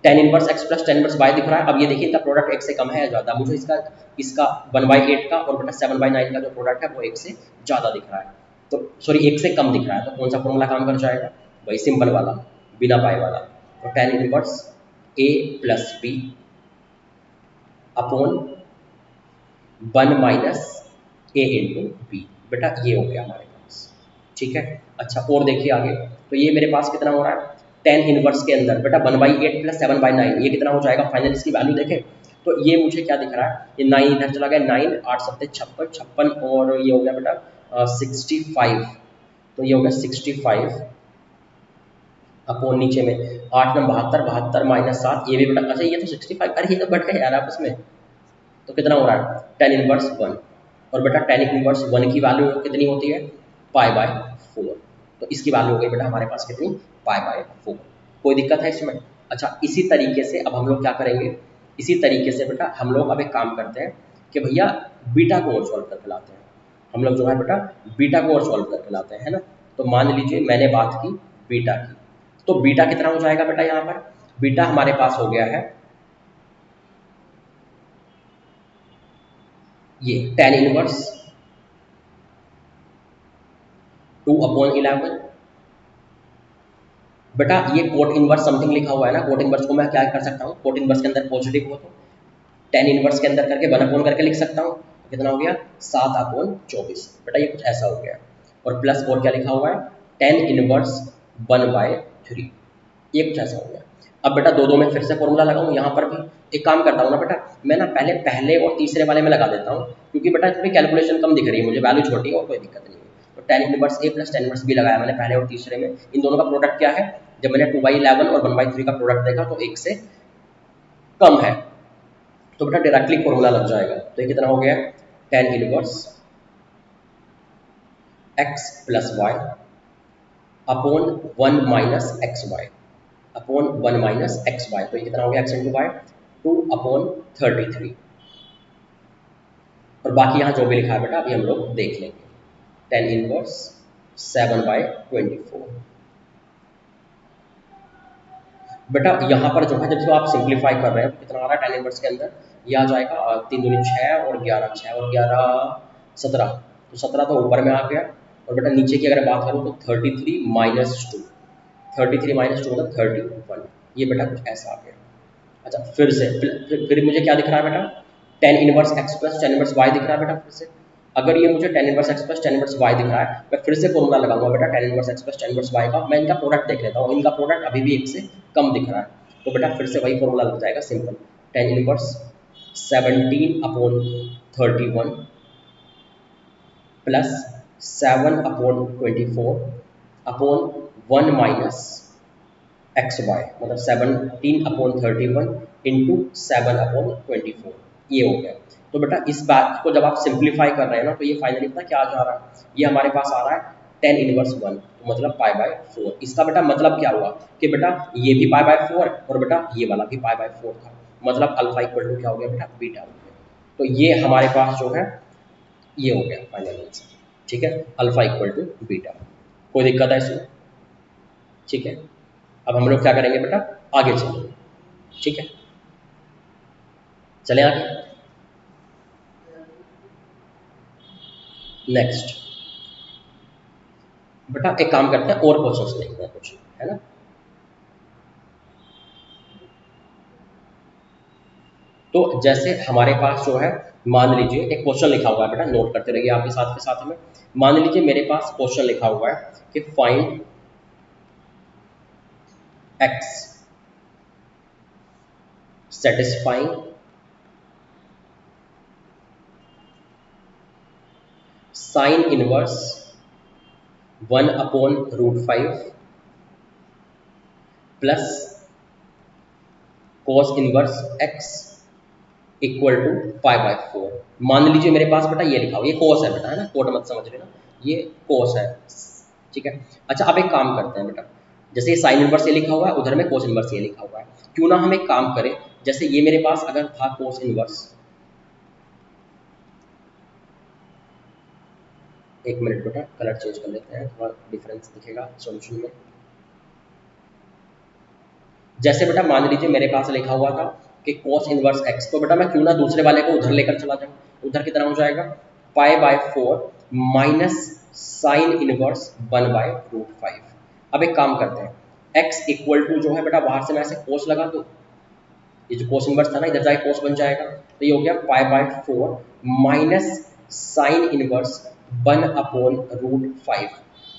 Tan inverse x plus tan inverse y दिख रहा है। अब ये देखिए इनका प्रोडक्ट एक से कम है या ज़्यादा, मुझे इसका इसका 1/8 का और बेटा 7/9 का जो प्रोडक्ट है वो एक से ज़्यादा दिख रहा है, तो सॉरी एक से कम दिख रहा है, तो कौन सा फॉर्मूला काम कर जाएगा, वही सिंपल वाला बिना पाए वाला। तो tan inverse A plus b upon 1 - A × b, बेटा ये हो गया हमारे पास, ठीक है। अच्छा, और देखिए आगे, तो ये मेरे पास कितना हो रहा है, टेन इनवर्स के अंदर बेटा 1/8 + 7/9 ये कितना हो जाएगा फाइनल, इसकी वैल्यू देखें तो ये मुझे क्या दिख रहा है, ये 9 इधर चला गया, 9 8 7 56 56 और ये हो गया बेटा 65, तो ये हो गया 65 अपॉन नीचे में 8 9 72 72 -7 ये भी बेटा, अच्छा ये तो 65, अरे ये तो बढ़ गया यार आपस में, तो कितना हो रहा है टेन इनवर्स 1, और बेटा टेन इनवर्स 1 की वैल्यू कितनी होती है π/4, तो इसकी वैल्यू हो गई बेटा हमारे पास कितनी π/4। कोई दिक्कत है इसमें। अच्छा, इसी तरीके से अब हम लोग क्या करेंगे, इसी तरीके से बेटा हम लोग अब एक काम करते हैं कि भैया बीटा को और सॉल्व करके लाते हैं, हम लोग जो है बेटा बीटा को और सॉल्व करके लाते हैं, है ना। तो मान लीजिए मैंने बात की बीटा की, तो बीटा कितना हो जाएगा बेटा, यहाँ पर बीटा हमारे पास हो गया है ये टेन इनवर्स 2/11, बेटा ये कोट इनवर्स समथिंग लिखा हुआ है ना, कोट इनवर्स को मैं क्या कर सकता हूँ, कोट इनवर्स के अंदर पॉजिटिव हो तो टेन इनवर्स के अंदर करके 1 अपॉन करके लिख सकता हूँ, तो कितना हो गया 7/24, बेटा ये कुछ ऐसा हो गया। और प्लस और क्या लिखा हुआ है टेन इनवर्स 1/3, ये कुछ ऐसा हो गया। अब बेटा दो दो में फिर से फॉर्मूला लगाऊं, यहाँ पर भी एक काम करता हूँ ना बेटा, मैं ना पहले पहले और तीसरे वाले में लगा देता हूँ, क्योंकि बेटा इसमें कैलकुलेशन कम दिख रही है मुझे, वैल्यू छोटी है और कोई दिक्कत नहीं है। तो टेन इनवर्स ए प्लस टेन इनवर्स बी लगाया मैंने पहले और तीसरे में, इन दोनों का प्रोडक्ट क्या है, जब मैंने 2/11 और 1/3 का प्रोडक्ट देखा तो एक से कम है, तो बेटा डायरेक्टली फॉर्मूला लग जाएगा। तो ये कितना हो गया tan inverse x plus Y upon 1 - XY upon 1 - XY, तो ये कितना हो गया एक्स इंटू वाई 2/33, और बाकी यहाँ जो भी लिखा है बेटा अभी हम लोग देख लेंगे, टेन इनवर्स 7/24, बेटा यहाँ पर जो है जब आप सिंप्लीफाई कर रहे हैं तो कितना आ रहा है टेन इनवर्स के अंदर, ये आ जाएगा 3 दूनी 6 और 11 6 और 11 17, तो 17 तो ऊपर में आ गया, और बेटा नीचे की अगर बात करूँ तो 33 - 2, 33 - 2 मतलब 31, ये बेटा कुछ ऐसा आ गया। अच्छा, फिर से फिर मुझे क्या दिख रहा है बेटा, tan inverse x plus tan inverse y दिख रहा है बेटा। फिर से अगर ये मुझे tan inverse x plus tan inverse y दिख रहा है, मैं फिर से फॉर्मूला लगाऊंगा बेटा tan inverse x plus tan inverse Y का, मैं इनका प्रोडक्ट देख लेता हूँ, इनका प्रोडक्ट अभी भी एक से कम दिख रहा है, तो बेटा फिर से वही फॉर्मूला लग जाएगा simple, tan inverse 17/31 plus 7/24 upon 1 - XY मतलब 17/31 इंटू 7/24, ये हो गया। तो बेटा इस बात को जब आप सिंप्लीफाई कर रहे हैं ना, तो ये फाइनली पता क्या जा रहा है, ये हमारे पास आ रहा है टेन इनवर्स 1, तो मतलब π/4। इसका बेटा मतलब क्या हुआ कि बेटा ये भी π/4 और बेटा ये वाला भी π/4 था, मतलब अल्फा इक्वल टू क्या हो गया बेटा बीटा हो गया। तो ये हमारे पास जो है ये हो गया फाइनल आंसर, ठीक है, अल्फा इक्वल टू बीटा। कोई दिक्कत है इसमें, ठीक है। अब हम लोग क्या करेंगे बेटा आगे चलेंगे, ठीक है, चले आगे। नेक्स्ट बेटा एक काम करते हैं और क्वेश्चंस देखते हैं कुछ, है ना। तो जैसे हमारे पास जो है, मान लीजिए एक क्वेश्चन लिखा हुआ है बेटा, नोट करते रहिए आपके साथ के साथ में। मान लीजिए मेरे पास क्वेश्चन लिखा हुआ है कि find X satisfying sine inverse 1/√5 plus cos inverse x equal to π/4। मान लीजिए मेरे पास बेटा ये लिखा हुआ, ये कोस है बेटा, है ना, कोट मत समझ लेना, ये कोस है, ठीक है। अच्छा अब एक काम करते हैं बेटा, जैसे ये साइन इनवर्स ये लिखा हुआ है, उधर में कोस इनवर्स ये लिखा हुआ है, क्यों ना हम एक काम करें, जैसे ये मेरे पास अगर था कोस इनवर्स, एक मिनट बेटा कलर चेंज कर लेते हैं, थोड़ा डिफरेंस दिखेगा सॉल्यूशन में। जैसे बेटा मान लीजिए मेरे पास लिखा हुआ था कि cos इनवर्स x, तो बेटा मैं क्यों ना दूसरे वाले को उधर लेकर चला जाऊं, उधर कितना हो जाएगा π/4 माइनस साइन इनवर्स 1/√5। अब एक काम करते हैं, x इक्वल टू जो है बेटा बाहर से मैं ऐसे cos लगा दूं, ये जो cos इनवर्स था ना इधर जाके cos बन जाएगा, तो ये हो गया π/4 माइनस साइन इनवर्स 1/√5।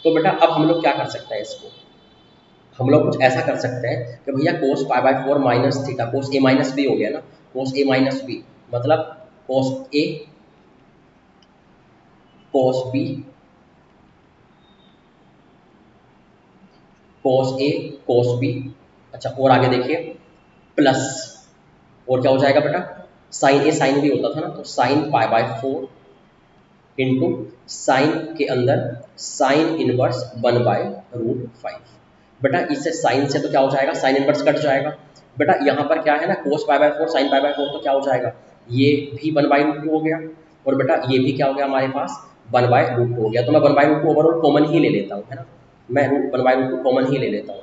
तो बेटा अब हम लोग क्या कर सकते हैं, इसको हम लोग कुछ ऐसा कर सकते हैं कि भैया cos π/4 minus theta, cos a minus B हो गया ना, cos a माइनस बी मतलब cos a cos b cos a cos b। अच्छा और आगे देखिए प्लस, और क्या हो जाएगा बेटा, साइन ए साइन बी होता था ना, तो साइन π/4 इंटू साइन के अंदर साइन इनवर्स 1/√5। बेटा इससे साइन से तो क्या हो जाएगा, साइन इनवर्स कट जाएगा। बेटा यहाँ पर क्या है ना, cos π/4 साइन π/4, तो क्या हो जाएगा, ये भी 1/√2 हो गया, और बेटा ये भी क्या हो गया हमारे पास 1/√2 हो गया। तो मैं 1/√2 ओवरऑल कॉमन ही ले लेता हूँ, है ना, मैं 1/√2 कॉमन ही ले लेता हूँ।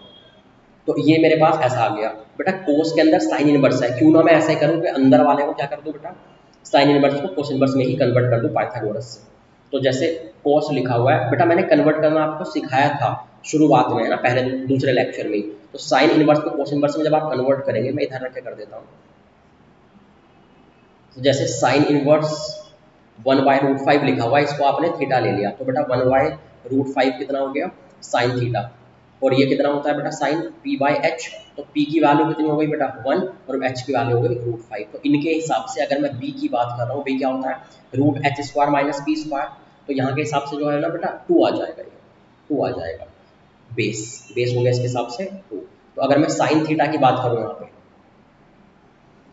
तो ये मेरे पास ऐसा आ गया। बेटा कोस के अंदर साइन इनवर्स है, क्यों ना मैं ऐसे करूँ कि अंदर वाले को क्या कर दूँ बेटा, साइन इनवर्स को कोस इनवर्स में ही कन्वर्ट कर दूँ पाइथागोरस से। तो जैसे कोस लिखा हुआ है बेटा, मैंने कन्वर्ट करना आपको सिखाया था शुरुआत में, है ना, पहले दूसरे लेक्चर में। तो साइन इनवर्स को कोस इनवर्स में जब आप कन्वर्ट करेंगे, मैं इधर रख के कर देता हूँ, तो जैसे साइन इनवर्स 1/√5 लिखा हुआ है, इसको आपने थीटा ले लिया, तो बेटा 1/√5 कितना हो गया, साइन थीटा। और ये कितना होता है बेटा, साइन p/h, तो p की वैल्यू कितनी हो गई बेटा 1, और h की वैल्यू हो गई √5। तो इनके हिसाब से अगर मैं b की बात कर रहा हूँ, b क्या होता है √h² माइनस p², तो यहाँ के हिसाब से जो है ना बेटा 2 आ जाएगा, ये 2 आ जाएगा, बेस बेस हो गया इसके हिसाब से 2। तो अगर मैं साइन थीटा की बात करूँ यहाँ पे,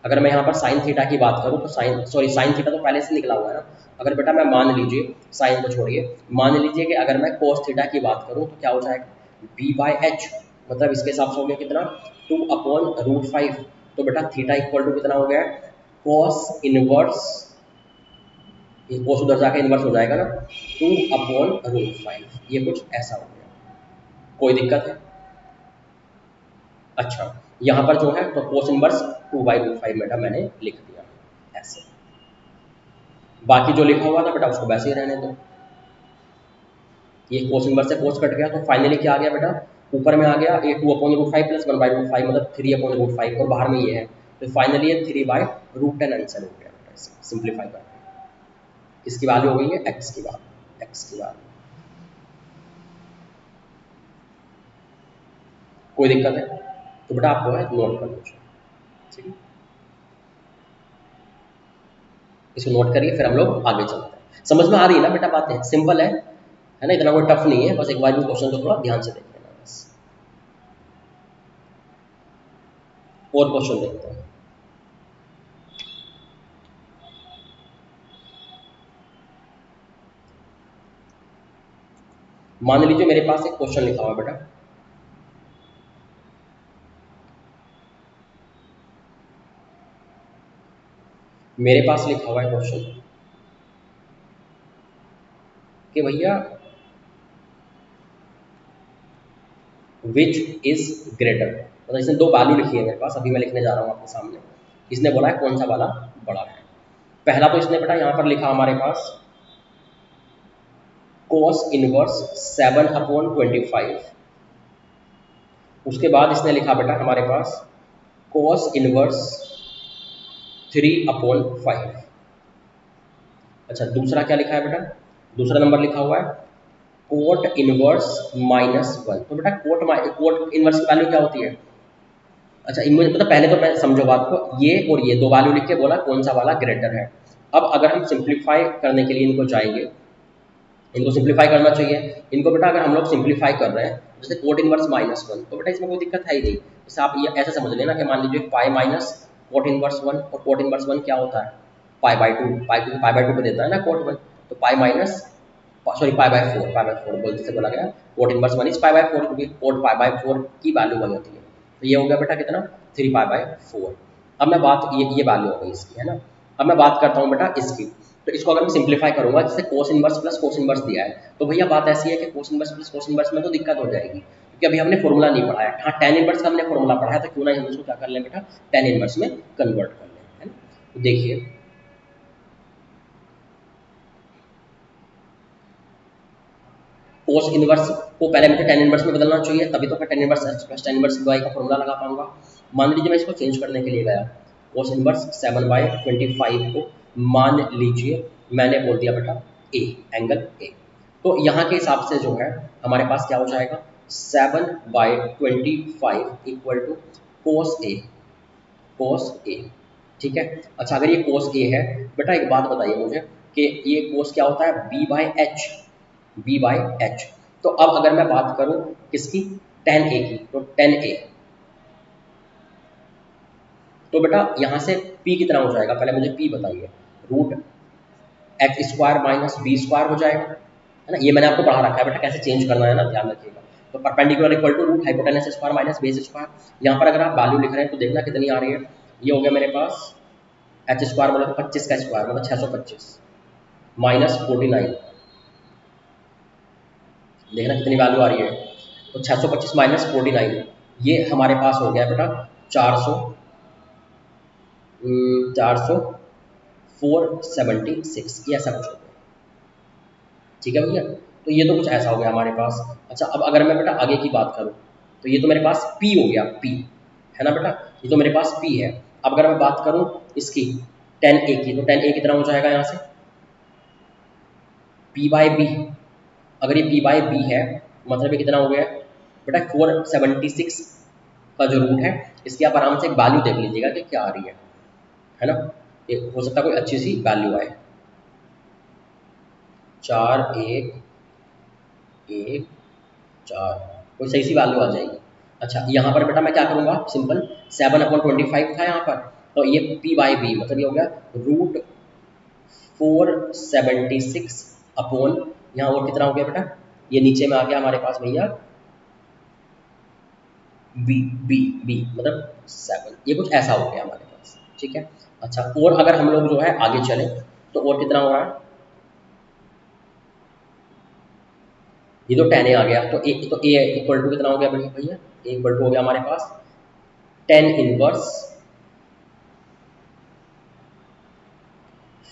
अगर मैं यहाँ पर साइन थीटा की बात करूँ तो साइन थीटा तो पहले से निकला हुआ है ना। अगर बेटा मैं मान लीजिए, साइन को छोड़िए, मान लीजिए कि अगर मैं कोस थीटा की बात करूँ तो क्या हो जाएगा b/h, मतलब इसके हिसाब से हो गया कितना 2/√5। तो बेटा थीटा इक्वल टू कितना हो गया, कोस इनवर्स, ये कोस उधर जाके इनवर्स हो जाएगा ना, 2/√5। ये कुछ ऐसा हो गया, कोई दिक्कत है। अच्छा यहाँ पर जो है तो कोस इनवर्स 2/√5 बेटा मैंने लिख दिया ऐसे, बाकी जो लिखा हुआ था बेटा उसको वैसे ही रहने दो। ये कोस इनवर्स से कोस कट गया, तो फाइनली क्या आ गया बेटा, ऊपर में आ गया ये 2/√5 प्लस 1/√5 मतलब 3/√5, और बाहर में ये है, तो फाइनली ये 3/√10 आंसर हो गया बेटा। सिंप्लीफाई करके किसकी वैल्यू हो गई है, एक्स की वैल्यू, एक्स की वैल्यू। कोई दिक्कत है तो बेटा आपको है नोट कर लीजिए, ठीक है, इसको नोट करिए, फिर हम लोग आगे चलते हैं। समझ में आ रही है ना बेटा बातें, सिंपल है ना, इतना कोई टफ नहीं है, बस एक बार भी क्वेश्चन को थोड़ा ध्यान से देख लेना बस। और क्वेश्चन देखते हैं। मान लीजिए मेरे पास एक क्वेश्चन लिखा हुआ बेटा, मेरे पास लिखा हुआ है क्वेश्चन कि भैया विच इज ग्रेटर, मतलब इसने दो वैल्यू लिखी है मेरे पास, अभी मैं लिखने जा रहा हूँ आपके सामने। इसने बोला है कौन सा वाला बड़ा है। पहला तो इसने बेटा यहाँ पर लिखा हमारे पास cos इनवर्स 7/25, उसके बाद इसने लिखा बेटा हमारे पास cos इनवर्स 3/5। अच्छा दूसरा क्या लिखा है बेटा, दूसरा नंबर लिखा हुआ है कोट इनवर्स -1। तो बेटा कोट इनवर्स की वैल्यू क्या होती है? अच्छा इनमें मतलब पहले तो मैं समझो बात को, ये और ये दो वैल्यू लिख के बोला कौन सा वाला ग्रेटर है। अब अगर हम सिंप्लीफाई करने के लिए इनको जाएंगे, इनको सिंप्लीफाई करना चाहिए। इनको बेटा अगर हम लोग सिंप्लीफाई कर रहे हैं जैसे कोट इनवर्स -1, तो बेटा इसमें कोई दिक्कत है ही नहीं। जैसे आप ये ऐसे समझ लेना कि मान लीजिए पाई माइनस कोट इनवर्स 1, और कोट इनवर्स 1 क्या होता है? पाई/2, पाई/2 पे देता है ना कोट 1, तो पाई माइनस सॉरी पाई/4 बोलते से बोला गया कोट इनवर्स 1 इज पाई/4, क्योंकि कोट पाई/4 की वैल्यू 1 होती है। तो ये हो गया बेटा कितना? 3 पाई/4। अब मैं बात ये वैल्यू हो गई इसकी, है ना। अब मैं बात करता हूँ बेटा इसकी, तो इसको अगर मैं सिंप्लीफाई करूंगा जैसे cos inverse plus cos inverse दिया है, तो भैया बात ऐसी है कि cos inverse plus cos inverse में तो दिक्कत हो जाएगी, क्योंकि अभी हमने फॉर्मूला नहीं पढ़ा है। हाँ tan इनवर्स का हमने फॉर्मूला पढ़ा है, तो क्यों ना हम इसको क्या कर लें बेटा, tan इनवर्स में कन्वर्ट कर लें, है ना। तो देखिए कोस इनवर्स को पहले मुझे tan इनवर्स में बदलना चाहिए, तभी तो मैं tan इनवर्स x प्लस tan इनवर्स y का फॉर्मूला लगा पाऊंगा। मान लीजिए मैं इसको चेंज करने के लिए गया, कोस इनवर्स 7/25 को मान लीजिए मैंने बोल दिया बेटा a, एंगल a। तो यहाँ के हिसाब से जो है हमारे पास क्या हो जाएगा, 7/25 equal to cos a, cos a, ठीक है। अच्छा अगर ये कोस a है, बेटा एक बात बताइए मुझे कि ये कोस क्या होता है, b/h। तो अब अगर मैं बात करूं किसकी, tan a की, तो tan a, तो बेटा यहाँ से p कितना हो जाएगा, पहले मुझे p बताइए, √x² माइनस b² हो जाएगा, है ना। ये मैंने आपको पढ़ा रखा है बेटा कैसे चेंज करना है ना, ध्यान रखिएगा। तो perpendicular equal to root hypotenuse square minus base square. यहाँ पर अगर आप वैल्यू लिख रहे हैं तो देखना कितनी आ रही है, ये हो गया मेरे पास h² मतलब 25 का स्क्वायर मतलब 625 माइनस 49, देखना कितनी वैल्यू आ रही है, तो 625 माइनस 49, ये हमारे पास हो गया बेटा 400 476, ये ऐसा कुछ हो गया, ठीक है भैया। तो ये तो कुछ ऐसा हो गया हमारे पास। अच्छा अब अगर मैं बेटा आगे की बात करूँ, तो ये तो मेरे पास p हो गया, p है ना बेटा, ये तो मेरे पास p है। अब अगर मैं बात करूँ इसकी tan a की, तो tan a कितना हो जाएगा यहाँ से, p/b। अगर ये p/b है मतलब ये कितना हो गया बेटा 476 का जो रूट है, इसकी आप आराम से एक वैल्यू देख लीजिएगा कि क्या आ रही है ना। ये हो सकता है कोई अच्छी सी वैल्यू आए, 4 1 1 4, कोई सही सी वैल्यू आ जाएगी। अच्छा यहाँ पर बेटा मैं क्या करूँगा, सिंपल 7/25 था यहाँ पर, तो ये p/b मतलब ये हो गया √476 अपॉन, यहाँ और कितना हो गया बेटा, ये नीचे में आ गया हमारे पास भैया b मतलब 7, ये कुछ ऐसा हो गया हमारे पास, ठीक है। अच्छा और अगर हम लोग जो है आगे चले तो और कितना हो रहा है, ये तो tan a आ गया, तो a इक्वल टू कितना हो गया भैया, a इक्वल टू हो गया हमारे पास tan इनवर्स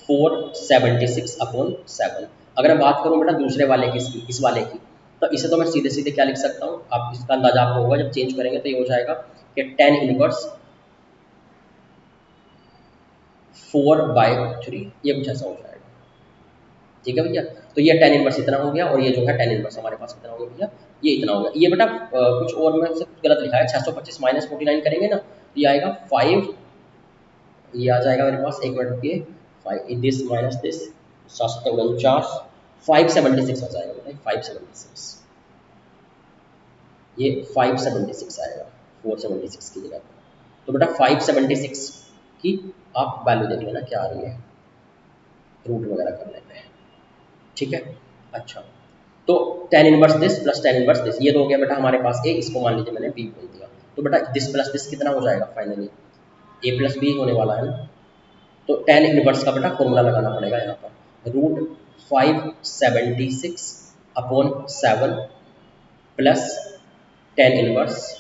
476 अपॉन 7। अगर मैं बात करूं बेटा दूसरे वाले की, इस वाले की, तो इसे तो मैं सीधे सीधे क्या लिख सकता हूं, आप इसका अंदाजा आपको होगा जब चेंज करेंगे, तो ये हो जाएगा कि tan इनवर्स 4/3, ये कुछ ऐसा हो जाएगा, ठीक है भैया। तो ये tan इनवर्स इतना हो गया, और ये जो है tan इनवर्स हमारे पास कितना हो गया भैया, ये इतना हो गया। ये बेटा कुछ और में से गलत लिखा है, 625 माइनस 49 करेंगे ना, तो ये आएगा 5, ये आ जाएगा मेरे पास, एक मिनट रुकिए, 5 दिस माइनस दिस 749, 576 आ जाएगा बेटा, 576, ये 576 आएगा 476 की जगह पर। तो बेटा 576 की आप वैल्यू देख लेना क्या आ रही है, रूट वगैरह कर लेते हैं, ठीक है। अच्छा तो tan inverse this plus tan inverse this, ये तो हो गया बेटा हमारे पास a, इसको मान लीजिए मैंने b बोल दिया, तो बेटा दिस प्लस दिस कितना हो जाएगा, फाइनली a प्लस b होने वाला है ना। तो tan इनवर्स का बेटा फॉर्मूला लगाना पड़ेगा यहाँ पर, √576 अपॉन 7 प्लस tan इनवर्स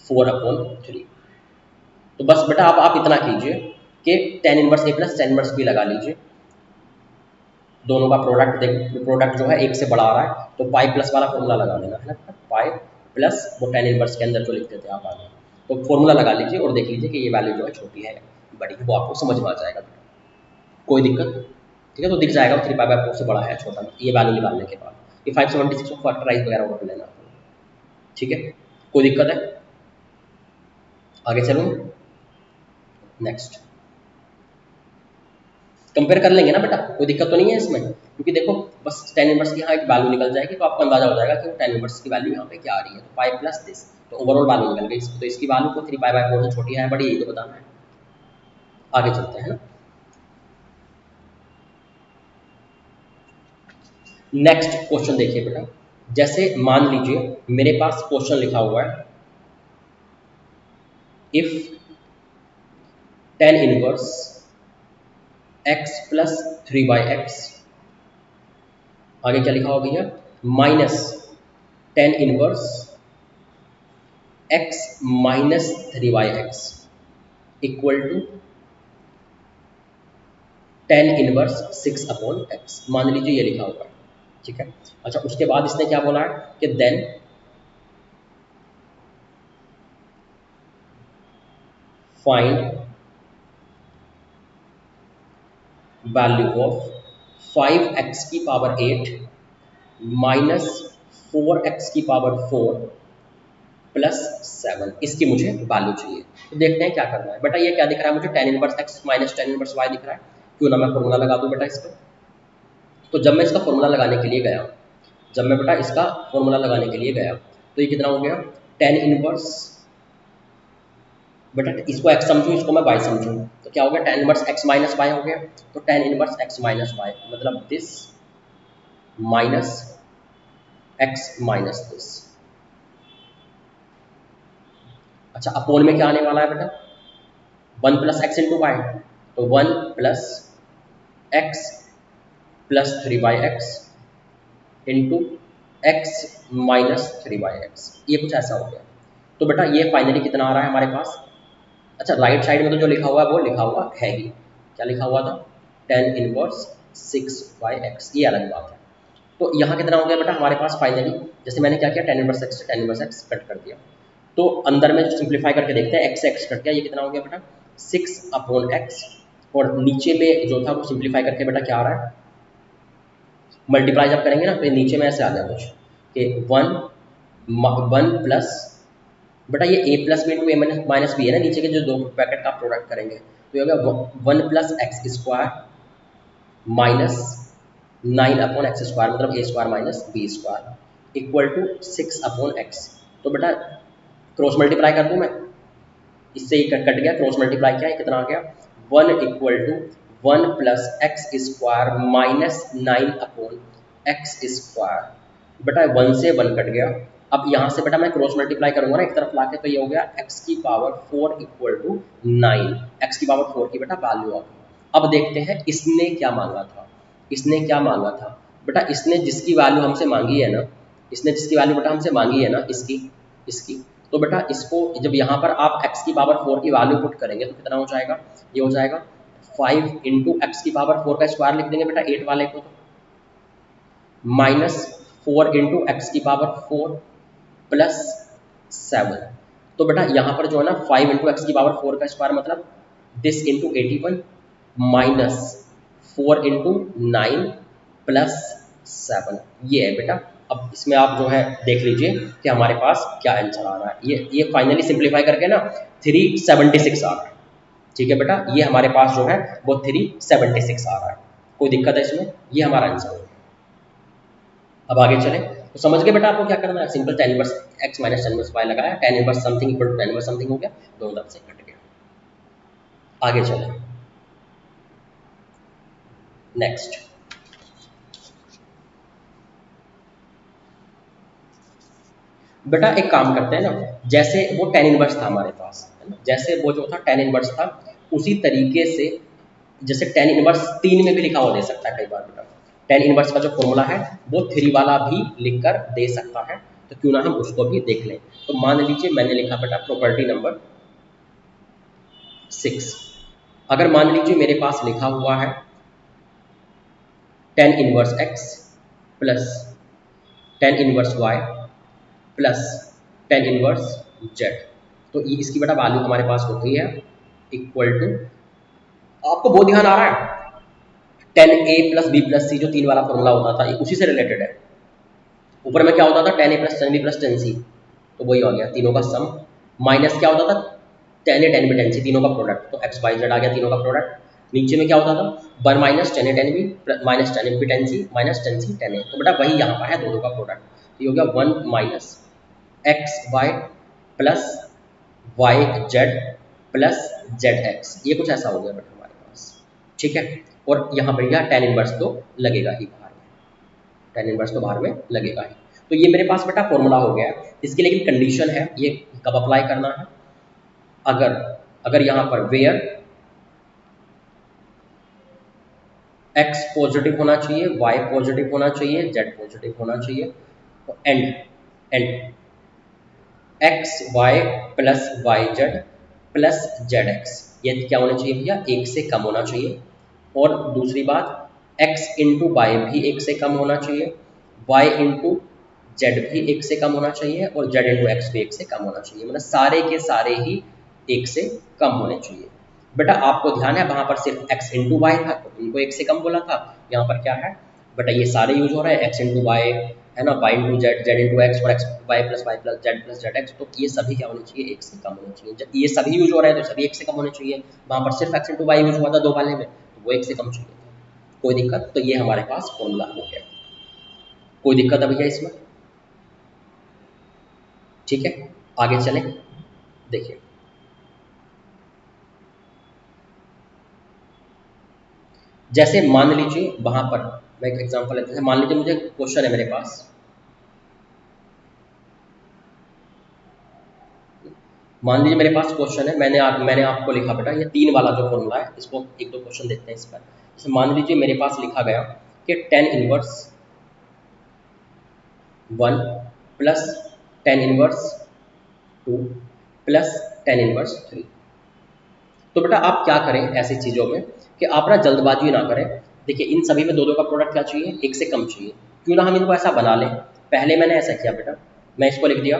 4/3। तो बस बेटा आप इतना कीजिए कि tan inverse a plus tan inverse b लगा लीजिए, दोनों का प्रोडक्ट जो है एक से बड़ा आ रहा है, तो पाई प्लस वाला फॉर्मूला लगा लेना है ना, पाई प्लस वो tan इनवर्स के अंदर जो लिखते थे आप आगे, तो फॉर्मूला लगा लीजिए और देख लीजिए कि ये वैल्यू जो है छोटी है बड़ी है, वो आपको समझ में आ जाएगा, कोई दिक्कत? ठीक है, तो दिख जाएगा 3 पाई बाय 4 से बड़ा है छोटा, ये वैल्यू निकालने के बाद ये 576 को फैक्टराइज वगैरह कर लेना। ठीक है, कोई दिक्कत है? आगे चलूँ, नेक्स्ट कंपेयर कर लेंगे ना बेटा, कोई दिक्कत तो नहीं है इसमें, क्योंकि देखो बस tan इनवर्स की यहाँ एक वैल्यू निकल जाएगी तो आपको अंदाजा हो जाएगा कि tan इनवर्स की वैल्यू यहाँ पे क्या आ रही है, तो पाई प्लस दिस, तो ओवरऑल वैल्यू निकल गई। तो इसकी वैल्यू को 3 पाई बाय 4 से छोटी है बड़ी, यही तो बताना है। आगे चलते हैं ना, नेक्स्ट क्वेश्चन देखिए बेटा, जैसे मान लीजिए मेरे पास क्वेश्चन लिखा हुआ है, if tan inverse x plus 3/x, आगे क्या लिखा होगा भैया, minus tan inverse x minus 3/x equal to tan inverse 6/x, मान लीजिए ये लिखा हुआ है। ठीक है, अच्छा उसके बाद इसने क्या बोला है कि then find value of 5x की पावर 8 माइनस 4x की पावर 4 प्लस 7, इसकी मुझे वैल्यू चाहिए। तो देखते हैं क्या करना है बेटा, ये क्या दिख रहा है मुझे, tan inverse x minus tan inverse y दिख रहा है, क्यों ना मैं फॉर्मूला लगा दूं बेटा इस पर। तो जब मैं इसका फॉर्मूला लगाने के लिए गया, जब मैं बेटा इसका फॉर्मूला लगाने के लिए गया तो ये कितना हो गया, tan इनवर्स, बेटा इसको x समझूं, इसको मैं y समझूं, तो क्या हो गया, tan inverse x minus y हो गया, तो tan inverse x minus y मतलब this minus x minus this. अच्छा अपोन में क्या आने वाला है बेटा, 1 प्लस एक्स इंटू वाई, तो 1 plus x plus 3/x into x minus 3/x, ये कुछ ऐसा हो गया। तो बेटा ये फाइनली कितना आ रहा है हमारे पास, अच्छा राइट साइड में तो जो लिखा हुआ है वो लिखा हुआ है ही, क्या लिखा हुआ था, tan इनवर्स 6/x, ये अलग बात है। तो यहाँ कितना हो गया बेटा हमारे पास फाइनली, जैसे मैंने क्या किया, tan इनवर्स x से tan इनवर्स x कट कर दिया, तो अंदर में जो सिंप्लीफाई करके देखते हैं, x से x कट गया, ये कितना हो गया बेटा 6/x, और नीचे में जो था वो सिंप्लीफाई करके बेटा क्या आ रहा है, मल्टीप्लाई जब करेंगे ना तो नीचे में ऐसे आ गया कुछ कि 1 प्लस, बेटा ये a plus B into A minus B है ना, नीचे के जो दो ब्रैकेट का प्रोडक्ट करेंगे तो ये होगा 1 plus X square minus 9/x² मतलब a² minus b² equal to 6/x। तो बेटा क्रॉस मल्टीप्लाई कर दूं मैं, इससे ही कट गया, क्रॉस मल्टीप्लाई किया, कितना आ गया 1 equal to 1 plus x² minus 9/x², बेटा 1 से 1 कट गया। अब यहाँ से बेटा मैं क्रॉस मल्टीप्लाई करूंगा ना एक तरफ लाके, तो ये हो गया x की पावर 4 इक्वल टू 9, x की पावर 4 की बेटा वैल्यू आ गई। अब देखते हैं इसने क्या मांगा था, इसने क्या मांगा था बेटा, इसने जिसकी वैल्यू हमसे मांगी है ना, इसने जिसकी वैल्यू बेटा हमसे मांगी है ना, इसकी तो बेटा इसको जब यहाँ पर आप x की पावर 4 की वैल्यू पुट करेंगे तो कितना हो जाएगा, ये हो जाएगा 5 इंटू एक्स की पावर 4 का स्क्वायर लिख देंगे बेटा 8 वाले को, तो माइनस 4 इंटू एक्स की पावर 4 प्लस 7, तो बेटा यहाँ पर जो है ना 5 इंटू एक्स की पावर 4 का स्क्वायर मतलब this into 81 minus 4 into 9 plus 7, ये है बेटा। अब इसमें आप जो है देख लीजिए कि हमारे पास क्या आंसर आ रहा है, ये फाइनली सिंप्लीफाई करके ना 376 आ रहा है। ठीक है बेटा, ये हमारे पास जो है वो 376 आ रहा है, कोई दिक्कत है इसमें, ये हमारा आंसर है। अब आगे चलें, तो समझ गए बेटा आपको क्या करना है, simple tan inverse x minus tan inverse y लगाया, tan inverse something equal to tan inverse something हो गया, दोनों तरफ से कट गया। आगे चलें, नेक्स्ट बेटा एक काम करते हैं ना, जैसे वो tan इनवर्स था हमारे पास है ना, जैसे वो जो था tan इनवर्स था उसी तरीके से, जैसे tan इनवर्स 3 में भी लिखा हुआ दे सकता है कई बार बेटा, tan इनवर्स का जो फॉर्मूला है वो 3 वाला भी लिखकर दे सकता है, तो क्यों ना हम उसको भी देख लें। तो मान लीजिए मैंने लिखा बेटा प्रॉपर्टी नंबर 6, अगर मान लीजिए मेरे पास लिखा हुआ है tan इनवर्स x प्लस tan inverse y plus tan inverse z, तो ये इसकी बेटा वैल्यू हमारे पास होती है इक्वल टू आपको वो ध्यान आ रहा है? 10a प्लस बी प्लस सी जो 3 वाला फॉर्मूला होता था, ये उसी से रिलेटेड है। ऊपर में क्या होता था? 10a plus 10b plus 10c, तो वही आ गया तीनों का सम। माइनस क्या होता था? 10a 10b 10c, तीनों का प्रोडक्ट, तो एक्स वाई जेड आ गया तीनों का प्रोडक्ट। नीचे में क्या होता था? 1 minus 10a 10b minus 10ab 10c minus 10c 10a, तो बेटा वही यहाँ पर है दोनों का प्रोडक्ट, तो ये हो गया 1 minus x Y plus Y Z plus Z X, ये कुछ ऐसा हो गया बेटा हमारे पास, ठीक है। और यहाँ पर यह टेन इनवर्स तो लगेगा ही बाहर में, टेन इनवर्स तो बाहर में लगेगा ही। तो ये मेरे पास बेटा फॉर्मूला हो गया है। इसकी लेकिन कंडीशन है, ये कब अप्लाई करना है? अगर अगर यहाँ पर वेयर एक्स पॉजिटिव होना चाहिए, वाई पॉजिटिव होना चाहिए, जेड पॉजिटिव होना चाहिए, तो and and X Y plus Y Z plus Z X, ये क्या होना चाहिए भैया? एक से कम होना चाहिए। और दूसरी बात, एक्स इंटू वाई भी एक से कम होना चाहिए, वाई इंटू जेड भी एक से कम होना चाहिए, और जेड इंटू एक्स भी एक से कम होना चाहिए, मतलब सारे के सारे ही एक से कम होने चाहिए। बेटा आपको ध्यान है वहां पर सिर्फ एक्स इंटू वाई था तो इनको एक से कम बोला था, यहाँ पर क्या है बेटा? ये सारे यूज हो रहे हैं, एक्स इंटू वाई है ना, Y into Z, Z into X, और X Y plus Z X, तो ये सभी क्या होने चाहिए? एक से कम होने चाहिए। जब ये सभी यूज हो रहे हैं तो सभी एक से कम होने चाहिए। वहां पर सिर्फ एक्स इंटू वाई यूज हुआ था दो वाले में, तो वो एक से कम चाहिए था। कोई दिक्कत? तो ये हमारे पास फॉर्मूला हो गया। कोई दिक्कत है भैया इसमें? ठीक है, आगे चलें। देखिए जैसे मान लीजिए वहां पर मैं एक एग्जांपल लेते हैं, मान लीजिए मुझे क्वेश्चन है मेरे पास, मान लीजिए मेरे पास क्वेश्चन है, मैंने आपको लिखा बेटा ये 3 वाला जो फॉर्मूला है, इसको एक दो क्वेश्चन देखते हैं इस पर। जैसे मान लीजिए मेरे पास लिखा गया कि tan inverse 1 plus tan inverse 2 plus tan inverse 3। तो बेटा आप क्या करें ऐसी चीज़ों में कि आप ना जल्दबाजी ना करें। देखिए इन सभी में दो दो का प्रोडक्ट क्या चाहिए? एक से कम चाहिए। क्यों ना हम इनको ऐसा बना लें, पहले मैंने ऐसा किया बेटा, मैं इसको लिख दिया,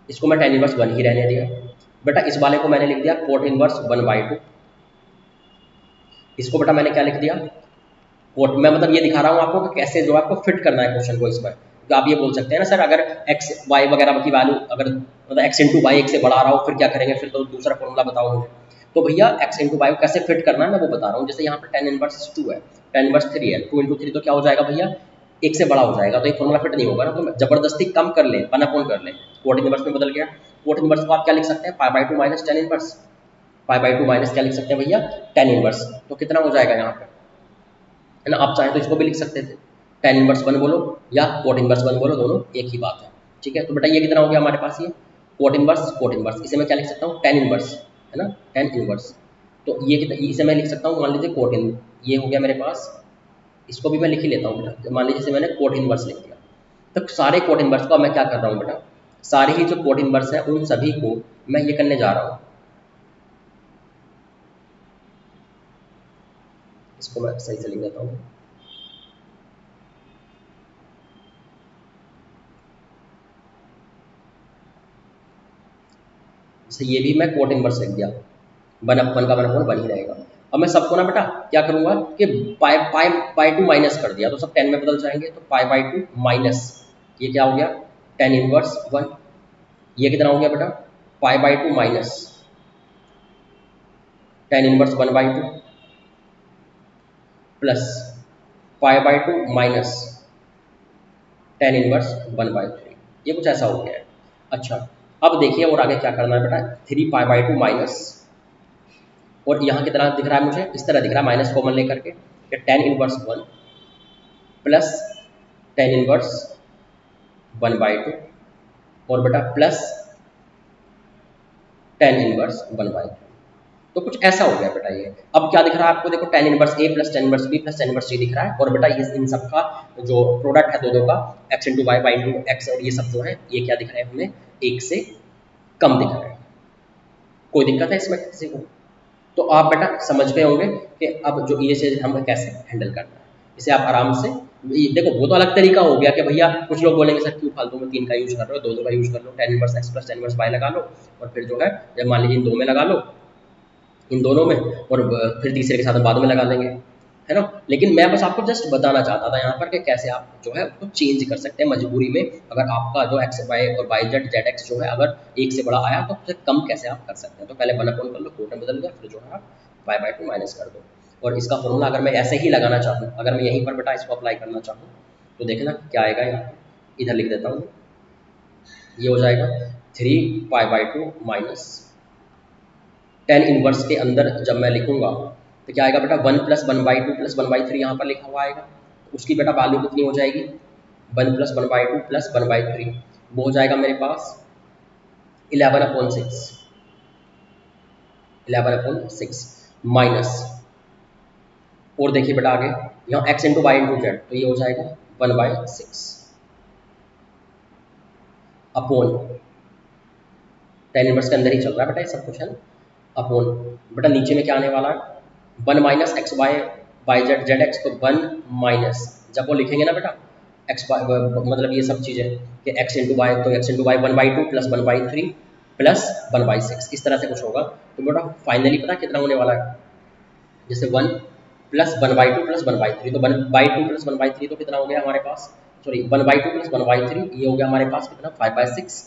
इसको मैं टेन इनवर्स 1 ही रहने दिया। बेटा इस वाले को मैंने लिख दिया कोट इनवर्स 1/2। इसको बेटा मैंने क्या लिख दिया? कोट। मैं मतलब ये दिखा रहा हूँ आपको कि कैसे जो आपको फिट करना है क्वेश्चन को इसमें। तो आप ये बोल सकते हैं ना सर, अगर एक्स वाई वगैरह की वैल्यू अगर मतलब एक्स इंटू वाई एक से बढ़ा रहा हो फिर क्या करेंगे? फिर तो दूसरा फॉर्मूला बताओ मुझे। तो भैया एक्स इंटू वाई कैसे फिट करना है मैं वो बता रहा हूँ। जैसे यहाँ पर टेन इनवर्स 2 है, टेन इनवर्स 3 है, 2 इंटू 3 तो क्या हो जाएगा भैया? एक से बड़ा हो जाएगा, तो ये फॉर्मूला फिट नहीं होगा ना, तो जबरदस्ती कम कर ले, वन अपॉन कर ले, कोट इनवर्स में बदल गया। कोट इनवर्स को आप क्या लिख सकते हैं? पाई by two minus tan inverse, pi by two minus क्या लिख सकते हैं भैया? Tan inverse. तो कितना हो जाएगा यहाँ पे, है ना? आप चाहें तो इसको भी लिख सकते थे, टेन इनवर्स 1 बोलो या कोट इनवर्स 1 बोलो, दोनों एक ही बात है। ठीक है, तो बेटा ये कितना हो गया हमारे पास? ये कोट इनवर्स इसे मैं क्या लिख सकता हूँ? टेन इनवर्स, है ना, टेन इनवर्स। तो ये कितना, इसे मैं लिख सकता हूँ, मान लीजिए कोट इन, ये हो गया मेरे पास। इसको भी मैं लिख ही लेता हूँ बेटा, मान लीजिए इसे मैंने कोट इनवर्स लिख दिया। तो सारे कोट इनवर्स को मैं क्या कर रहा हूँ बेटा? सारे ही जो कोट इनवर्स है उन सभी को मैं ये करने जा रहा हूँ, इसको मैं सही से लिख देता हूँ। जैसे ये भी मैं कोट इनवर्स लिख दिया, वन अप वन का वन अपॉन वन ही रहेगा। अब मैं सबको ना बेटा क्या करूंगा कि पाई पाई पाई टू माइनस कर दिया तो सब टेन में बदल जाएंगे, तो पाई बाई टू माइनस ये क्या हो गया? Tan inverse 1। ये कितना हो गया बेटा? पाई by two minus tan inverse 1/2 plus pi by two minus tan inverse 1/3। ये कुछ ऐसा हो गया है। अच्छा, अब देखिए और आगे क्या करना है बेटा? 3 पाई बाई टू माइनस, और यहाँ कितना दिख रहा है मुझे? इस तरह दिख रहा है, माइनस कॉमन लेकर के, tan inverse 1 plus tan inverse 1/2, और बेटा प्लस टेन इनवर्स 1/3। तो कुछ ऐसा हो गया बेटा ये। अब क्या दिख रहा है आपको? देखो टेन इनवर्स ए plus tan inverse B plus tan inverse C दिख रहा है, और बेटा ये इन सब का जो प्रोडक्ट है दो दो का, X into Y, Y into X, और ये सब जो है ये क्या दिख रहे हैं हमें? एक से कम दिख रहे हैं। कोई दिक्कत है इसमें किसी को? तो आप बेटा समझ गए होंगे कि अब जो ये चीज हम कैसे हैंडल करना है, इसे आप आराम से देखो वो तो अलग तरीका हो गया कि भैया कुछ लोग बोलेंगे सर क्यों फालतू में 3 का यूज कर रहे हो, 2 का यूज कर लो, tan इनवर्स x प्लस tan इनवर्स y लगा लो, और फिर जो है जब मान लीजिए इन 2 में लगा लो, इन दोनों में, और फिर तीसरे के साथ बाद में लगा देंगे, है ना। लेकिन मैं बस आपको जस्ट बताना चाहता था यहाँ पर कि कैसे आप जो है उसको चेंज कर सकते हैं मजबूरी में, अगर आपका जो एक्स वाई और वाई जेड जेड एक्स जो है अगर 1 से बड़ा आया तो उसे कम कैसे आप कर सकते हैं। तो पहले 1 अपॉन कर लो, कोट में बदल दिया, फिर जो है आप y/2 माइनस कर दो। और इसका फॉर्मूला अगर मैं ऐसे ही लगाना चाहूँ, अगर मैं यहीं पर बेटा इसको अप्लाई करना चाहूँ तो देखना क्या आएगा। यहाँ पर इधर लिख देता हूँ, ये हो जाएगा 3 पाई/2 माइनस टेन इनवर्स के अंदर जब मैं लिखूंगा तो क्या आएगा बेटा 1+1/2 प्लस 1/3 यहाँ पर लिखा हुआ आएगा। तो उसकी बेटा वैल्यू कितनी हो जाएगी 1+1/2 प्लस 1/3, वो हो जाएगा मेरे पास 11/6, 11/6 माइनस, और देखिए बेटा आगे यहाँ x into Y into Z, तो ये हो जाएगा 1/6 अपॉन टेन इनवर्स के अंदर ही चल रहा है बेटा ये सब कुछ, है ना। अपॉन बेटा नीचे में क्या आने वाला है 1 minus x Y by Z Z X, तो 1 माइनस, जब वो लिखेंगे ना बेटा एक्स मतलब ये सब चीज़ें कि एक्स इंटू वाई, तो X into Y 1/2 plus 1/3 plus 1/6, इस तरह से कुछ होगा। तो बेटा फाइनली पता कितना होने वाला है, जैसे 1 प्लस 1/2 प्लस 1/3, तो 1/2 प्लस 1/3 तो कितना हो गया हमारे पास, सॉरी 1/2 प्लस 1/3 ये हो गया हमारे पास कितना 5/6,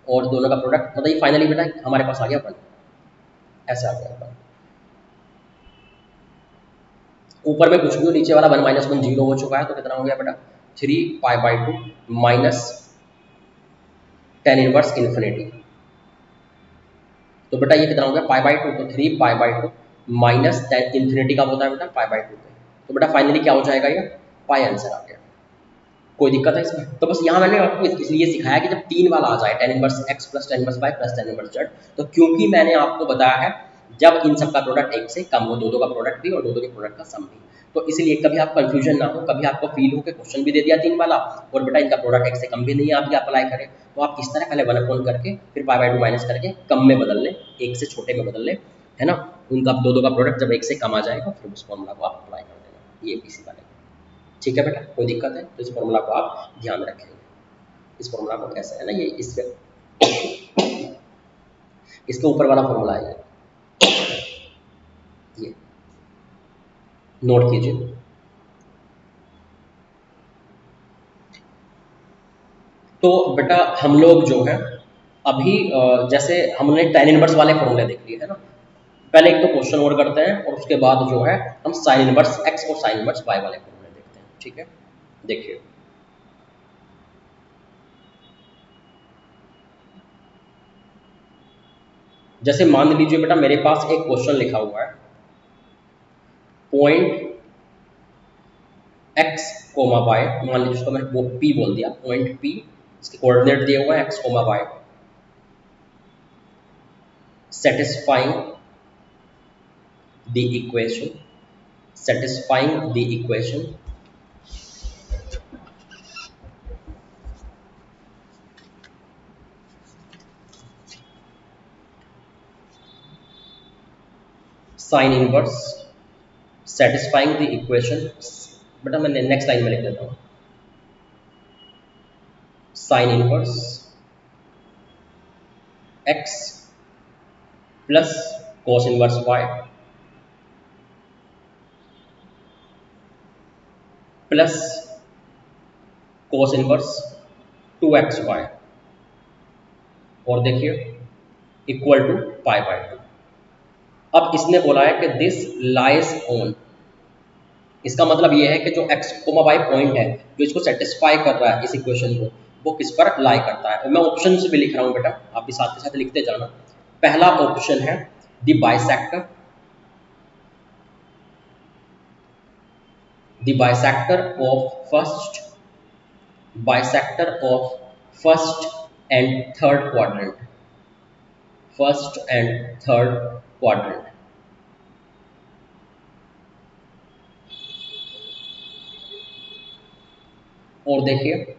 और दोनों का प्रोडक्ट मतलब ये फाइनली बेटा हमारे पास आ गया 1, ऐसा आ गया 1। ऊपर में कुछ भी हो, नीचे वाला 1 - 1 जीरो हो चुका है, तो कितना हो गया बेटा 3 पाई/2 माइनस टेन इनवर्स इन्फिनिटी। तो बेटा ये कितना हो गया पाई/2, तो 3 पाई/2 माइनस टेन इन्फिनिटी का होता है बेटा पाई/2 पे। तो बेटा फाइनली क्या हो जाएगा ये पाई आंसर आ गया। कोई दिक्कत है इसमें? तो बस यहाँ मैंने आपको इसलिए सिखाया कि जब 3 वाला आ जाए tan inverse x plus tan inverse Y plus tan inverse Z, तो क्योंकि मैंने आपको बताया है जब इन सब का प्रोडक्ट 1 से कम हो, दो का प्रोडक्ट भी और दो के प्रोडक्ट का सम भी, तो इसलिए कभी आप कंफ्यूजन ना हो, कभी आपको फील हो कि क्वेश्चन भी दे दिया 3 वाला और बेटा इनका प्रोडक्ट 1 से कम भी नहीं है, आप ये अप्लाई करें, तो आप इस तरह पहले 1 अपॉन करके फिर पाई/2 माइनस करके कम में बदल लें, 1 से छोटे में बदल लें, है ना। उनका दो का प्रोडक्ट जब 1 से कम आ जाएगा फिर उस फॉर्मूला को आप अप्लाई कर देना, ये इसी वाले। ठीक है बेटा, कोई दिक्कत है तो इस फॉर्मूला को आप ध्यान रखेंगे। इस फॉर्मूला को कैसे है ना, ये इसके ऊपर वाला फॉर्मूला है ये नोट कीजिए। तो बेटा हम लोग जो है अभी जैसे हमने tan इनवर्स वाले फॉर्मूले देख लिए है ना, पहले एक तो क्वेश्चन और करते हैं और उसके बाद जो है हम साइन इनवर्स x और साइन इनवर्स y वाले फॉर्मूले देखते हैं। ठीक है, देखिए जैसे मान लीजिए बेटा मेरे पास एक क्वेश्चन लिखा हुआ है पॉइंट x कोमा y, मान लीजिए उसको मैंने वो p बोल दिया, पॉइंट p, इसके कोऑर्डिनेट दिए हुए हैं x comma y, satisfying the equation, satisfying the equation sin inverse, satisfying the equation, बेटा मैं नेक्स्ट लाइन में लिख देता हूँ sin inverse x plus cos inverse y plus cos inverse 2xy, और देखिए इक्वल टू पाई/2। अब इसने बोला है कि दिस लाइज ऑन, इसका मतलब ये है कि जो x कोमा y पॉइंट है जो इसको सेटिस्फाई कर रहा है इस इक्वेशन को, वो किस पर लाई करता है। मैं ऑप्शन से भी लिख रहा हूँ बेटा, आप भी साथ के साथ लिखते जाना। पहला ऑप्शन है the bisector, the bisector of first, bisector of first and third quadrant, first and third quadrant. और देखिए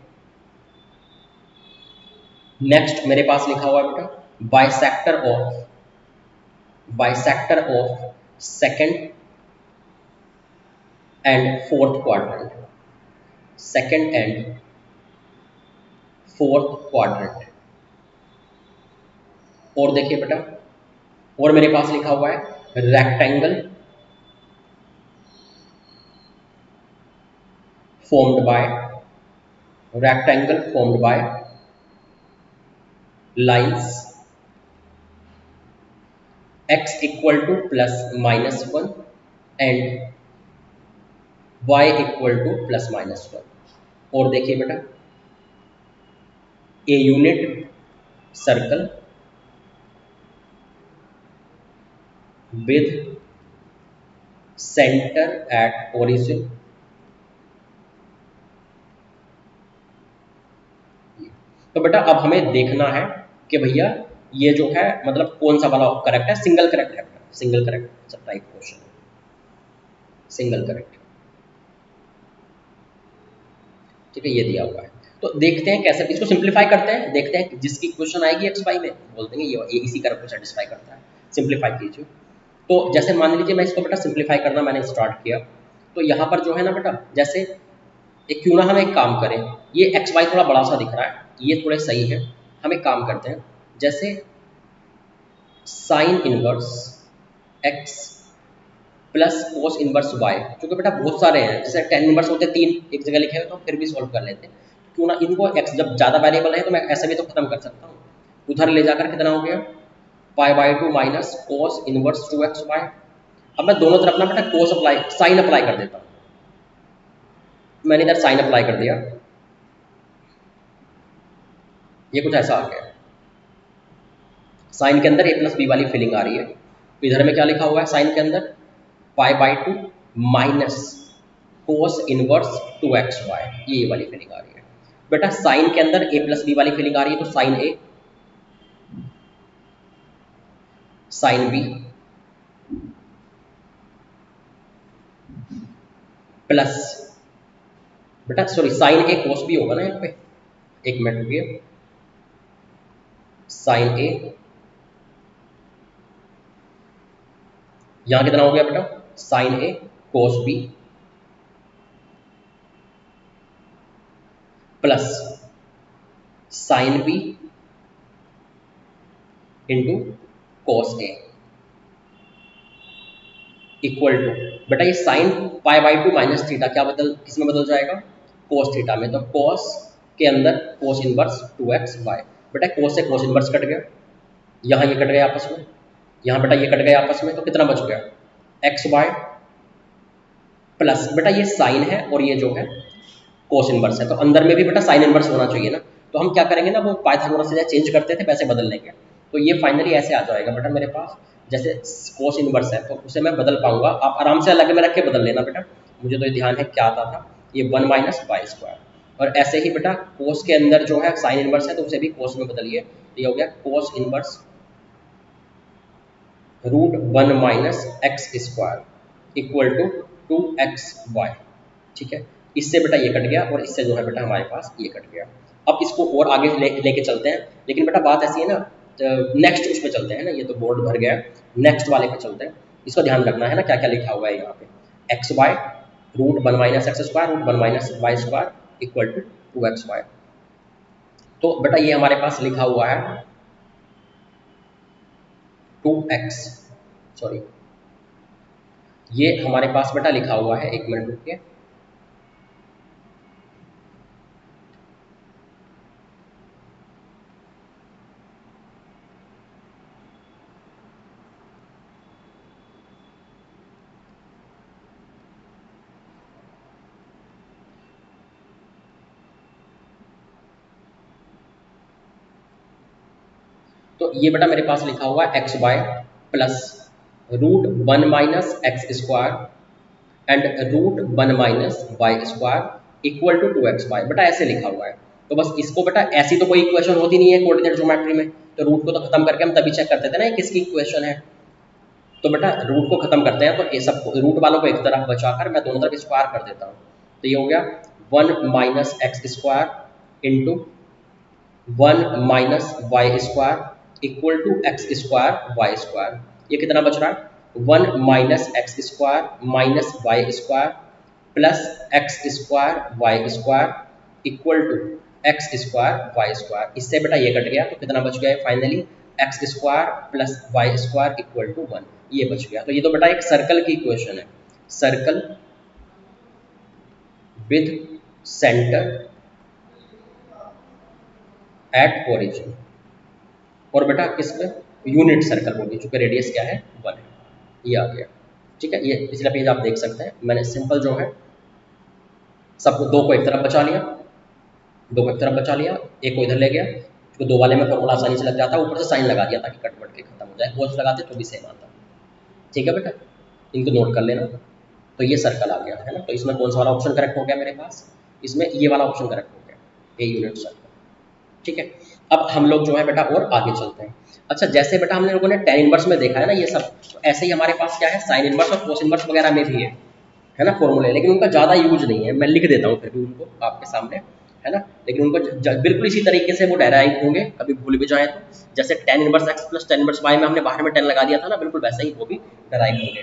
नेक्स्ट मेरे पास लिखा हुआ है बेटा bisector of, bisector of second and fourth quadrant, second and fourth quadrant. और देखिए बेटा, और मेरे पास लिखा हुआ है rectangle formed by rectangle formed by lines x equal to plus minus 1 and y equal to plus minus 1। और देखिए बेटा, a unit circle with center at origin। तो बेटा अब हमें देखना है कि भैया ये जो है मतलब कौन सा वाला करेक्ट है, सिंगल करेक्ट है, सिंगल करेक्ट सब टाइप क्वेश्चन है, सिंगल करेक्ट। ठीक है, ये दिया हुआ है। तो देखते हैं कैसे इसको सिंप्लीफाई करते हैं, देखते हैं जिसकी क्वेश्चन आएगी एक्स वाई में बोल देंगे ये इसी करेक्ट को सेटिस्फाई करता है। सिंप्लीफाई कीजिए। तो जैसे मान लीजिए मैं इसको बेटा सिंप्लीफाई करना मैंने स्टार्ट किया, तो यहाँ पर जो है ना बेटा, जैसे एक क्यों ना हम एक काम करें, ये एक्स वाई थोड़ा बड़ा सा दिख रहा है, ये थोड़े सही है, हम एक काम करते हैं, जैसे sine inverse x plus cos inverse Y, क्योंकि बेटा बहुत सारे हैं, जैसे टेन इनवर्स होते हैं, तीन एक जगह लिखे हुए तो फिर भी सॉल्व कर लेते हैं। क्यों ना इनको एक्स जब ज़्यादा वेरिएबल है तो मैं ऐसे भी तो खत्म कर सकता हूँ। उधर ले जाकर कितना हो गया, pi by two minus cos inverse two X Y. अब मैं दोनों तरफ ना बेटा कोस अप्लाई साइन अप्लाई कर देता हूँ, मैंने इधर साइन अप्लाई कर दिया, ये कुछ ऐसा आ गया, साइन के अंदर ए प्लस बी वाली फीलिंग आ रही है। इधर में क्या लिखा हुआ है साइन के अंदर, pi by two minus cos inverse two X Y, ये वाली फीलिंग आ रही है। बेटा साइन के अंदर ए प्लस बी वाली फीलिंग आ रही है, तो साइन ए साइन बी प्लस, बेटा sorry sine A cos B होगा ना यहाँ पे, एक मिनट रुकिए, साइन ए, यहां कितना हो गया बेटा, sine A cos B plus sine B into cos A equal to, बेटा ये sine pi by two minus theta क्या बदल किसमें बदल जाएगा, कोस थीटा में। तो कोस के अंदर cos inverse two X Y, बेटा कोस से कोस इनवर्स कट गया, यहाँ ये कट गया आपस में, यहाँ बेटा ये कट गया आपस में, तो कितना बच गया एक्स वाई प्लस, बेटा ये साइन है और ये जो है कोस इनवर्स है, तो अंदर में भी बेटा साइन इनवर्स होना चाहिए ना। तो हम क्या करेंगे ना, वो पाइथागोरस से चेंज करते थे वैसे बदल लेंगे, तो ये फाइनली ऐसे आ जाएगा बेटा मेरे पास, जैसे कोस इनवर्स है तो उसे मैं बदल पाऊंगा, आप आराम से अलग में रख के बदल लेना बेटा, मुझे तो ये ध्यान है क्या आता था, ये वन माइनस वाई स्क्वायर। और ऐसे ही बेटा कोस के अंदर जो है साइन इनवर्स है तो उसे भी कोस में बदलिए, ये हो गया cos inverse root one minus x square equal to two X Y. ठीक है, इससे बेटा ये कट गया और इससे जो है बेटा हमारे पास ये कट गया। अब इसको और आगे लेके चलते हैं, लेकिन बेटा बात ऐसी है ना, नेक्स्ट उस पे चलते हैं ना, ये तो बोर्ड भर गया है, नेक्स्ट वाले पे चलते हैं। इसको ध्यान रखना है ना क्या क्या लिखा हुआ है यहाँ पे, X Y root one minus x square root one minus Y square equal to two X Y. तो बेटा ये हमारे पास लिखा हुआ है टू एक्स, सॉरी ये हमारे पास बेटा लिखा हुआ है, एक मिनट रुकिए, तो ये बेटा मेरे पास लिखा हुआ है X Y plus root one minus x square and root one minus Y square equal to two X Y, बेटा ऐसे लिखा हुआ है। तो बस इसको बेटा ऐसी तो कोई इक्वेशन होती नहीं है कोऑर्डिनेट ज्योमेट्री में, तो रूट को तो खत्म करके हम तभी चेक करते थे ना ये किसकी इक्वेशन है। तो बेटा रूट को खत्म करते हैं, तो ये सब रूट वालों को एक तरफ बचाकर मैं दोनों तरफ स्क्वायर कर देता हूँ, तो ये हो गया one minus x square into one minus Y square equal to X square Y square. ये कितना बच रहा है, one minus x square minus Y square plus X square Y square equal to X square Y square. इससे बेटा ये कट गया तो कितना बच गया finally, X square plus Y square equal to 1, ये बच गया। तो ये तो बेटा एक सर्कल की इक्वेशन है, circle with centre at origin, और बेटा किस पे, यूनिट सर्कल होगी चूंकि रेडियस क्या है 1 है, ये आ गया। ठीक है, ये पिछला पेज आप देख सकते हैं, मैंने सिंपल जो है सब दो को एक तरफ बचा लिया, दो को एक तरफ बचा लिया, एक को इधर ले गया, तो दो वाले में फॉर्मूला आसानी से लग जाता है, ऊपर से साइन लगा दिया ताकि कट वट के खत्म हो जाए, कोस लगाते तो भी सेम आता। ठीक है बेटा, इनको नोट कर लेना। तो ये सर्कल आ गया है ना, तो इसमें कौन सा वाला ऑप्शन करेक्ट हो गया मेरे पास, इसमें ये वाला ऑप्शन करेक्ट हो गया, ए यूनिट सर्कल। ठीक है, अब हम लोग जो है बेटा और आगे चलते हैं। अच्छा, जैसे बेटा हमने लोगों ने टेन इनवर्स में देखा है ना ये सब, तो ऐसे ही हमारे पास क्या है साइन इनवर्स और कोस इनवर्स वगैरह में भी है ना फॉर्मूले, लेकिन उनका ज़्यादा यूज नहीं है, मैं लिख देता हूँ फिर भी उनको आपके सामने, है ना। लेकिन उनको बिल्कुल इसी तरीके से वो डेराइव होंगे, कभी भूल भी जाए तो, जैसे tan inverse x plus tan inverse Y में हमने बाहर में 10 लगा दिया था ना, बिल्कुल वैसे ही वो भी डेराइव होंगे।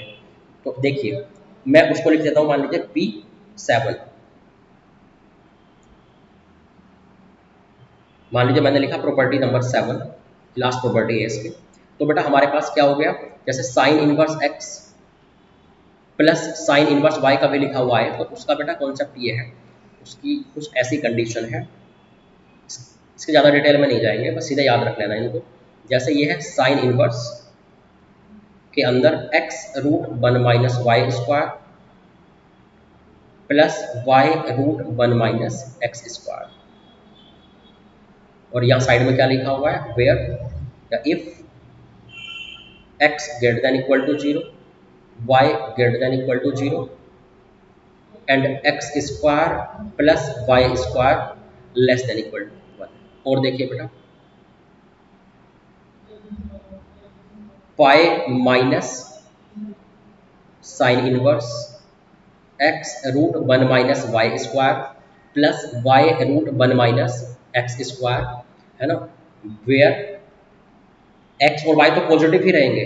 तो देखिए मैं उसको लिख देता हूँ, मान लीजिए P7, मान लीजिए मैंने लिखा प्रॉपर्टी नंबर 7, लास्ट प्रॉपर्टी है इसकी। तो बेटा हमारे पास क्या हो गया, जैसे sine inverse x plus sine inverse Y का भी लिखा हुआ है, तो उसका बेटा कॉन्सेप्ट ये है, उसकी कुछ ऐसी कंडीशन है, इसके ज़्यादा डिटेल में नहीं जाएंगे, बस सीधा याद रख लेना इनको। जैसे ये है साइन इनवर्स के अंदर X root 1 minus Y square plus Y root 1 minus x square, और यहाँ साइड में क्या लिखा हुआ है, where if X greater than equal to 0, Y greater than equal to 0 and X square plus Y square less than equal to 1। और देखिए बेटा pi minus sine inverse X root 1 minus Y square plus Y root 1 minus x square, है ना, where X और Y तो positive ही रहेंगे,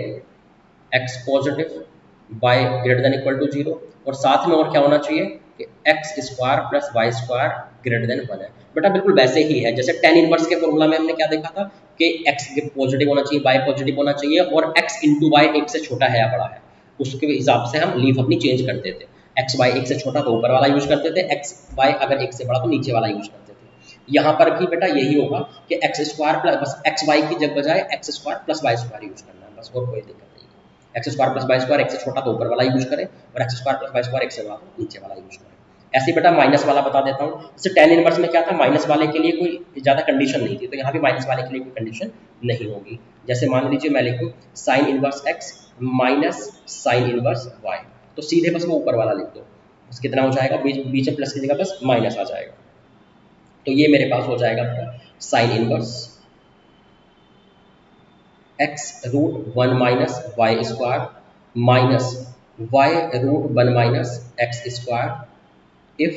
X positive Y greater than equal to 0, और साथ में और क्या होना चाहिए कि X square plus Y square greater than 1 है। बेटा बिल्कुल वैसे ही है जैसे टेन इनवर्स के फॉर्मूला में हमने क्या देखा था कि एक्स पॉजिटिव होना चाहिए, वाई पॉजिटिव होना चाहिए, और एक्स इंटू वाई एक से छोटा है या बड़ा है, उसके हिसाब से हम लीफ अपनी चेंज करते थे। एक्स वाई एक से छोटा तो ऊपर वाला यूज करते थे, एक्स वाई अगर एक से बड़ा तो नीचे वाला यूज करते थे। यहाँ पर भी बेटा यही होगा कि एक्स स्क्वायर प्लस, बस एक्स वाई की जगह बजाय X square plus Y square use करना है, बस और कोई दिक्कत नहीं है। X square plus Y square एक से छोटा तो ऊपर वाला यूज करें, और X square plus Y square एक से बड़ा तो नीचे वाला यूज करें। ऐसे बेटा माइनस वाला बता देता हूँ, जैसे टेन इनवर्स में क्या था, माइनस वाले के लिए कोई ज़्यादा कंडीशन नहीं थी, तो यहाँ भी माइनस वाले के लिए कोई कंडीशन नहीं होगी। जैसे मान लीजिए मैं लिखूँ sine inverse x minus sine inverse Y, तो सीधे बस वो ऊपर वाला लिख दो, बस कितना हो जाएगा, बीच में प्लस की जगह बस माइनस आ जाएगा। तो ये मेरे पास हो जाएगा sine inverse X root 1 minus Y square minus Y root 1 minus x square if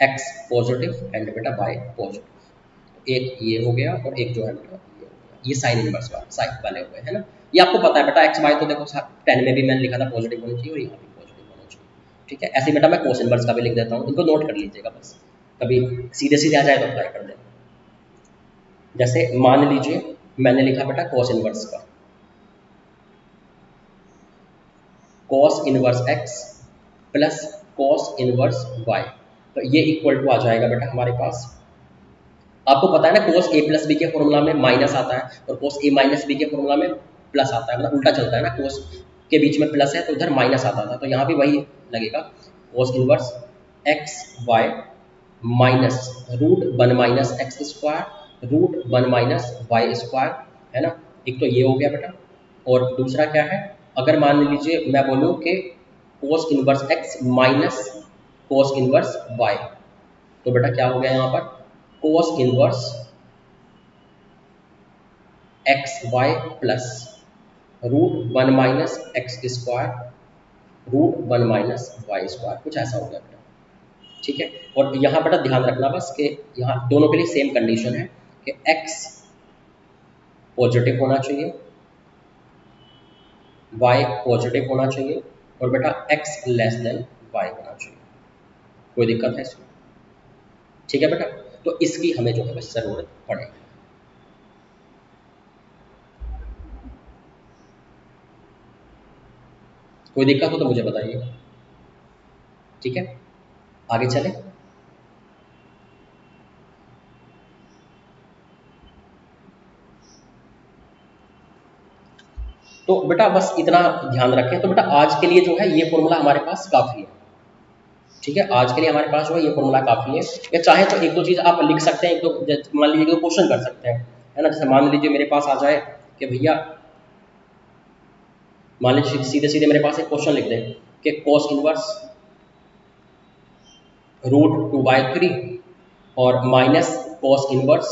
X positive and बेटा वाई पॉजिटिव। एक ये हो गया और एक जो है बेटा ये हो गया, ये साइन इनवर्स साइन वाले हुए है ना। ये आपको पता है बेटा एक्स वाई तो देखो टेन में भी मैंने लिखा था पॉजिटिव होनी चाहिए और यहाँ भी पॉजिटिव होना चाहिए। ठीक है, ऐसे बेटा मैं कोस इनवर्स का भी लिख देता हूँ, इनको नोट कर लीजिएगा, बस कभी सीधे सीधे आ जाए तो अप्लाई कर देना। जैसे मान लीजिए मैंने लिखा बेटा कोस इनवर्स का, cos inverse x plus cos inverse Y, तो ये इक्वल टू आ जाएगा बेटा हमारे पास, आपको पता है ना कोस ए प्लस बी के फॉर्मूला में माइनस आता है और कोस ए माइनस बी के फॉर्मूला में प्लस आता है, मतलब उल्टा चलता है ना, कोस के बीच में प्लस है तो उधर माइनस आता था, तो यहाँ भी वही लगेगा, cos inverse X Y minus root 1 minus x square root 1 minus Y square, है ना। एक तो ये हो गया बेटा, और दूसरा क्या है, अगर मान लीजिए मैं बोलूँ कि cos inverse x minus cos inverse Y, तो बेटा क्या हो गया यहाँ पर, cos inverse X Y plus root 1 minus x square root 1 minus Y square, कुछ ऐसा हो गया बेटा। ठीक है, और यहाँ बेटा ध्यान रखना बस कि यहाँ दोनों के लिए सेम कंडीशन है कि x पॉजिटिव होना चाहिए, y पॉजिटिव होना चाहिए, और बेटा x लेस देन y होना चाहिए। कोई दिक्कत है इसमें? ठीक है बेटा, तो इसकी हमें जो है बस जरूरत पड़ेगी। कोई दिक्कत हो तो मुझे बताइए। ठीक है, आगे चले। तो बेटा बस इतना ध्यान रखें। तो बेटा आज के लिए जो है ये फॉर्मूला हमारे पास काफ़ी है। ठीक है, आज के लिए हमारे पास जो है ये फॉर्मूला काफ़ी है। या चाहे तो एक दो चीज़ आप लिख सकते हैं, एक दो मान लीजिए, एक दो क्वेश्चन कर सकते हैं, है ना। जैसे मान लीजिए मेरे पास आ जाए कि भैया, मान लीजिए सीधे सीधे मेरे पास एक क्वेश्चन लिख दें कि कॉस इनवर्स √2/3 और माइनस कॉस इनवर्स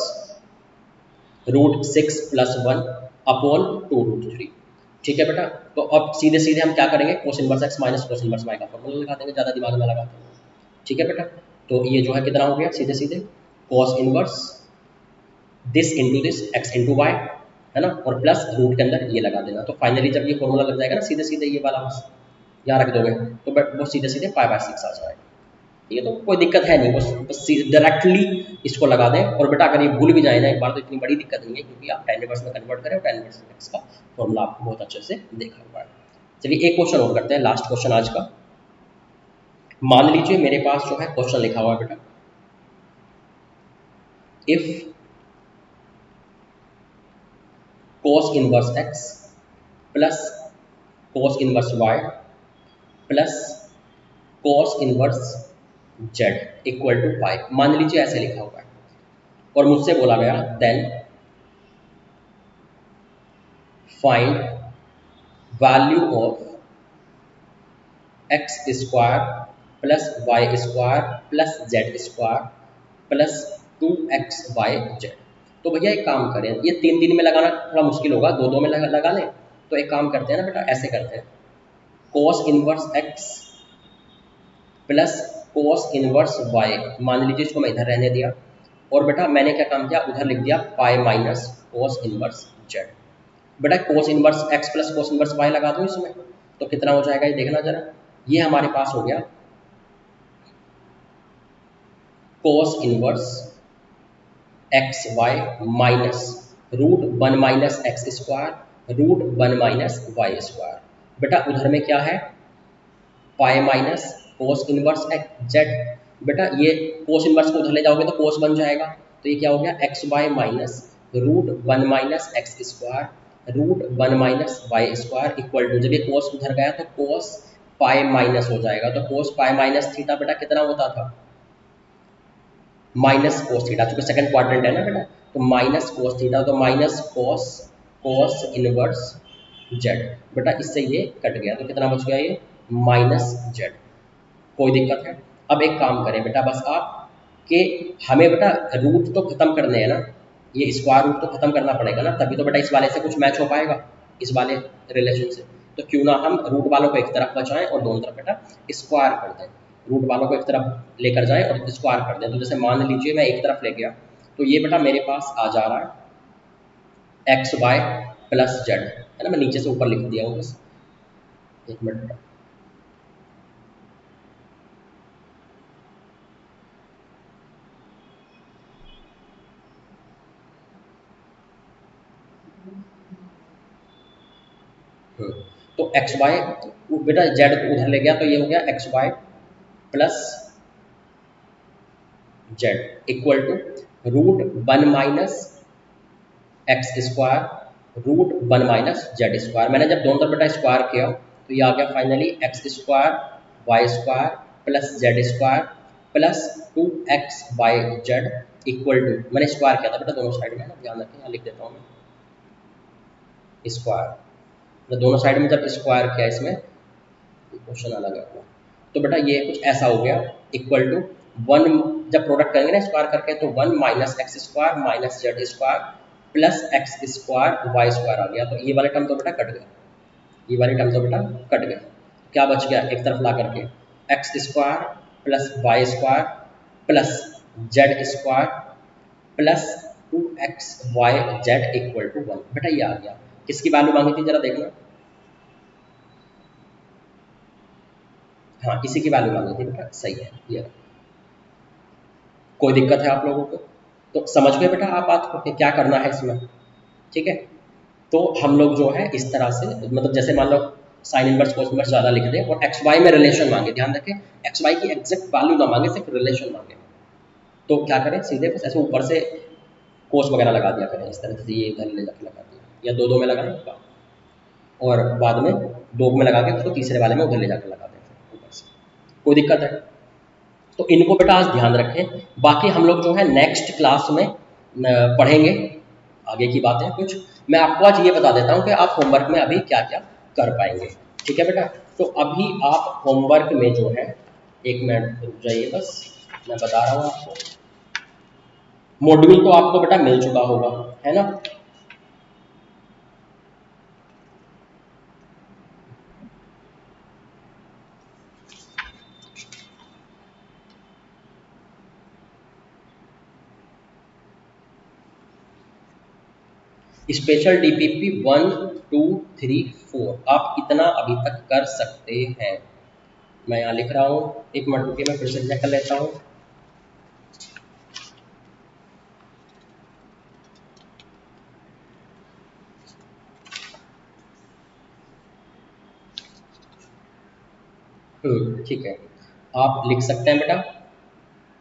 √6+1 अपॉन 2√3। ठीक है बेटा, तो अब सीधे सीधे हम क्या करेंगे, cos inverse x minus cos inverse y का फॉर्मूला लगा देंगे, ज़्यादा दिमाग में लगाते हैं। ठीक है बेटा, तो ये जो है कितना हो गया, सीधे सीधे cos inverse this into this x into Y, है ना, और प्लस रूट के अंदर ये लगा देना। तो फाइनली जब ये फॉर्मूला लग जाएगा ना सीधे सीधे ये वाला यहाँ रख दोगे, तो बट वो सीधे सीधे π/6 आ जाएगा। ये तो कोई दिक्कत है नहीं, बस डायरेक्टली इसको लगा दें। और बेटा अगर ये भूल भी जाए ना एक बार, तो इतनी बड़ी दिक्कत नहीं है, क्योंकि आप tan इनवर्स में कन्वर्ट करें और tan इनवर्स x का फॉर्मूला आपको बहुत अच्छे से देखा हुआ है। चलिए एक क्वेश्चन और करते हैं, लास्ट क्वेश्चन आज का। मान लीजिए मेरे पास जो है क्वेश्चन लिखा हुआ है बेटा, if cos inverse x plus cos inverse y plus cos inverse z equal to pi, मान लीजिए ऐसे लिखा हुआ है, और मुझसे बोला गया then find value of X square plus Y square plus Z square plus 2xy/z। तो भैया एक काम करें, ये 3 दिन में लगाना थोड़ा मुश्किल होगा, 2 में लगा लें। तो एक काम करते हैं ना बेटा, ऐसे करते हैं, cos inverse x plus cos inverse y, मान लीजिए इसको मैं इधर रहने दिया, और बेटा मैंने क्या काम किया, उधर लिख दिया pi minus cos inverse z। बेटा cos inverse x plus cos inverse y लगा दो इसमें, तो कितना हो जाएगा ये देखना जरा। ये हमारे पास हो गया cos inverse X Y minus √1 minus x square √1 minus Y square. बेटा उधर में क्या है, pi minus cos inverse X Z. बेटा ये कोस इनवर्स को उधर ले जाओगे तो कोस बन जाएगा, तो ये क्या हो गया, x Y minus √1 minus x square √1 minus Y square equal to, जब ये कोस उधर गया तो कोस पाई माइनस हो जाएगा, तो कोस पाई माइनस थीटा बेटा कितना होता था, माइनस कोस थीटा, चूंकि सेकंड क्वाड्रेंट है ना बेटा, तो माइनस कोस थीटा, तो minus cos cos inverse Z. बेटा इससे ये कट गया, तो कितना बच गया, ये माइनस जेड। कोई दिक्कत है? अब एक काम करें बेटा, बस आप कि हमें बेटा रूट तो खत्म करने हैं ना, ये स्क्वायर रूट तो खत्म करना पड़ेगा ना, तभी तो बेटा इस वाले से कुछ मैच हो पाएगा, इस वाले रिलेशन से। तो क्यों ना हम रूट वालों को एक तरफ बचाएं और दोनों तरफ बेटा स्क्वायर कर दें, रूट वालों को एक तरफ लेकर जाएं और स्क्वायर कर दें। तो जैसे मान लीजिए मैं एक तरफ ले गया, तो ये बेटा मेरे पास आ जा रहा है एक्स वाई प्लस जेड, है ना, मैं नीचे से ऊपर लिख दिया हूँ बस, एक मिनट बेटा। तो एक्स वाई बेटा जेड उधर ले गया, तो ये हो गया x Y plus Z equal to √1 minus x square √1 minus Z square. मैंने जब दोनों तरफ बेटा स्क्वायर किया, तो ये आ गया finally X square Y square plus Z square plus 2xy/z equal to, मैंने स्क्वायर किया था बेटा दोनों साइड में ना, ध्यान रखें, यहाँ लिख देता हूँ मैं स्क्वायर, तो दोनों साइड में जब स्क्वायर किया इसमें क्वेश्चन अलग है अपना। तो बेटा ये कुछ ऐसा हो गया इक्वल टू 1, जब प्रोडक्ट करेंगे ना स्क्वायर करके, तो 1 minus x square minus Z square plus X square Y square आ गया। तो ये वाले टर्म तो बेटा कट गए, ये वाली टर्म तो बेटा कट गए, क्या बच गया, एक तरफ ला करके X square plus Y square plus Z square plus 2xy/z equal to 1। बेटा ये आ गया, किसकी वैल्यू मांगी थी जरा देखना, हाँ, इसी की वैल्यू मांगी थी बेटा, सही है ये। कोई दिक्कत है आप लोगों को? तो समझ गए बेटा आप बात को कि क्या करना है इसमें, ठीक है। तो हम लोग जो है इस तरह से, मतलब जैसे मान लो साइन इनवर्स कोस इनवर्स ज़्यादा लिख दें और एक्स वाई में रिलेशन मांगे, ध्यान रखें एक्स वाई की एग्जैक्ट वैल्यू ना मांगे, सिर्फ रिलेशन मांगे, तो क्या करें, सीधे बस ऐसे ऊपर से कोस वगैरह लगा दिया करें, इस तरह से ये इधर ले जाके लगा दिया, या दो दो में लगाएं और बाद में दो में लगा के उसको तीसरे वाले में उधर ले जाकर लगा दें ऊपर से। कोई दिक्कत है? तो इनको बेटा आज ध्यान रखें। बाकी हम लोग जो है नेक्स्ट क्लास में पढ़ेंगे आगे की बातें कुछ। मैं आपको आज ये बता देता हूँ कि आप होमवर्क में अभी क्या क्या कर पाएंगे, ठीक है बेटा। तो अभी आप होमवर्क में जो है, एक मिनट रुक जाइए बस, मैं बता रहा हूँ आपको। मॉड्यूल तो आपको बेटा मिल चुका होगा, है ना। स्पेशल डीपीपी 1 2 3 4 आप इतना अभी तक कर सकते हैं। मैं यहाँ लिख रहा हूँ, एक मिनट रुकिए, मैं फिर से चेक कर लेता हूँ। ठीक है, आप लिख सकते हैं बेटा,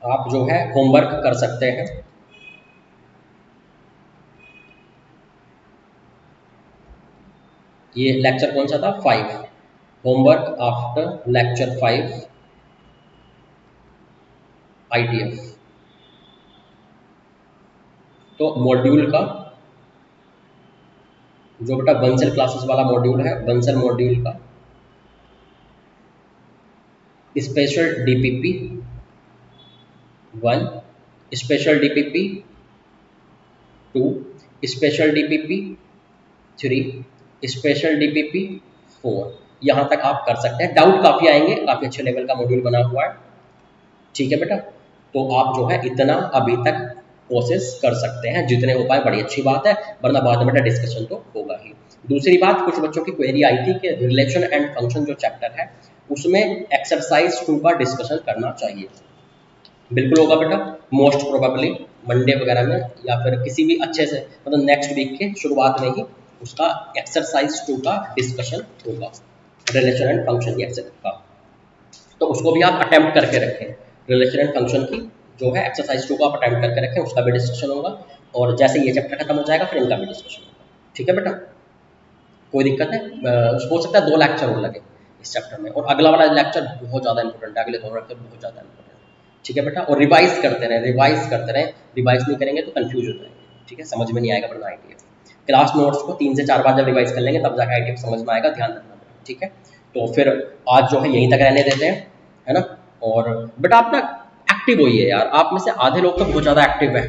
आप जो है होमवर्क कर सकते हैं। ये लेक्चर कौन सा था? 5, होमवर्क आफ्टर लेक्चर 5 आईटीएफ। तो मॉड्यूल का जो बेटा बंसल क्लासेस वाला मॉड्यूल है, बंसल मॉड्यूल का special DPP 1, special DPP 2, special DPP 3, special DPP 4, यहाँ तक आप कर सकते हैं। डाउट काफ़ी आएंगे, काफ़ी अच्छे लेवल का मॉड्यूल बना हुआ है, ठीक है बेटा। तो आप जो है इतना अभी तक कोशिश कर सकते हैं, जितने हो पाए बड़ी अच्छी बात है, वरना बाद में बेटा डिस्कशन तो होगा ही। दूसरी बात, कुछ बच्चों की क्वेरी आई थी कि रिलेशन एंड फंक्शन जो चैप्टर है उसमें एक्सरसाइज 2 का डिस्कशन करना चाहिए। बिल्कुल होगा बेटा, मोस्ट प्रोबेबली मंडे वगैरह में या फिर किसी भी अच्छे से, मतलब नेक्स्ट वीक के शुरुआत में ही उसका एक्सरसाइज 2 का डिस्कशन होगा, रिलेशन एंड फंक्शन की एक्सरसाइज का। तो उसको भी आप अटेम्प्ट करके रखें, रिलेशन एंड फंक्शन की जो है एक्सरसाइज 2 को आप अटेम्प्ट करके रखें, उसका भी डिस्कशन होगा। और जैसे ये चैप्टर खत्म हो जाएगा फिर इनका भी डिस्कशन होगा, ठीक है बेटा। कोई दिक्कत है? हो सकता है 2 लेक्चर और लगे इस चैप्टर में, और अगला वाला लेक्चर बहुत ज़्यादा इंपॉर्टेंट है, अगले 2 लेक्चर बहुत ज़्यादा इंपॉर्टेंट है, ठीक है बेटा। और रिवाइज करते रहें, रिवाइज करते रहें, रिवाइज नहीं करेंगे तो कन्फ्यूज हो जाएंगे, ठीक है, समझ में नहीं आएगा वरना आईटीएफ। क्लास नोट्स को 3 से 4 बार जब रिवाइज कर लेंगे तब जाकर आईटीएफ समझ में आएगा, ध्यान रखना, ठीक है। तो फिर आज जो है यहीं तक रहने देते हैं, है ना। और बेटा आप ना एक्टिव होइए यार, आप में से आधे लोग तो बहुत ज़्यादा एक्टिव है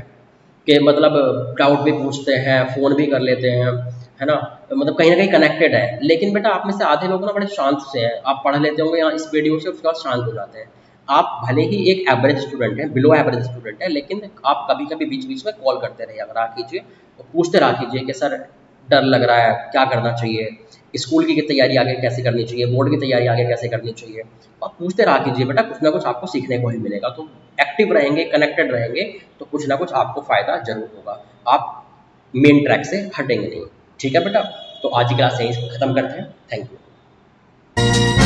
कि मतलब डाउट भी पूछते हैं, फ़ोन भी कर लेते हैं, है ना, मतलब कहीं ना कहीं कनेक्टेड है। लेकिन बेटा आप में से आधे लोग ना बड़े शांत से हैं, आप पढ़ लेते होंगे यहाँ इस वीडियो से, उसके बाद शांत हो जाते हैं। आप भले ही एक एवरेज स्टूडेंट है, बिलो एवरेज स्टूडेंट है, लेकिन आप कभी कभी बीच बीच में कॉल करते रहा कीजिए और पूछते रहा कीजिए कि सर डर लग रहा है, क्या करना चाहिए, स्कूल की तैयारी आगे कैसे करनी चाहिए, बोर्ड की तैयारी आगे कैसे करनी चाहिए। आप पूछते रहा कीजिए बेटा, कुछ ना कुछ आपको सीखने को ही मिलेगा। तो एक्टिव रहेंगे, कनेक्टेड रहेंगे, तो कुछ ना कुछ आपको फ़ायदा जरूर होगा, आप मेन ट्रैक से हटेंगे नहीं, ठीक है बेटा। तो आज की क्लास यहीं खत्म करते हैं, थैंक यू।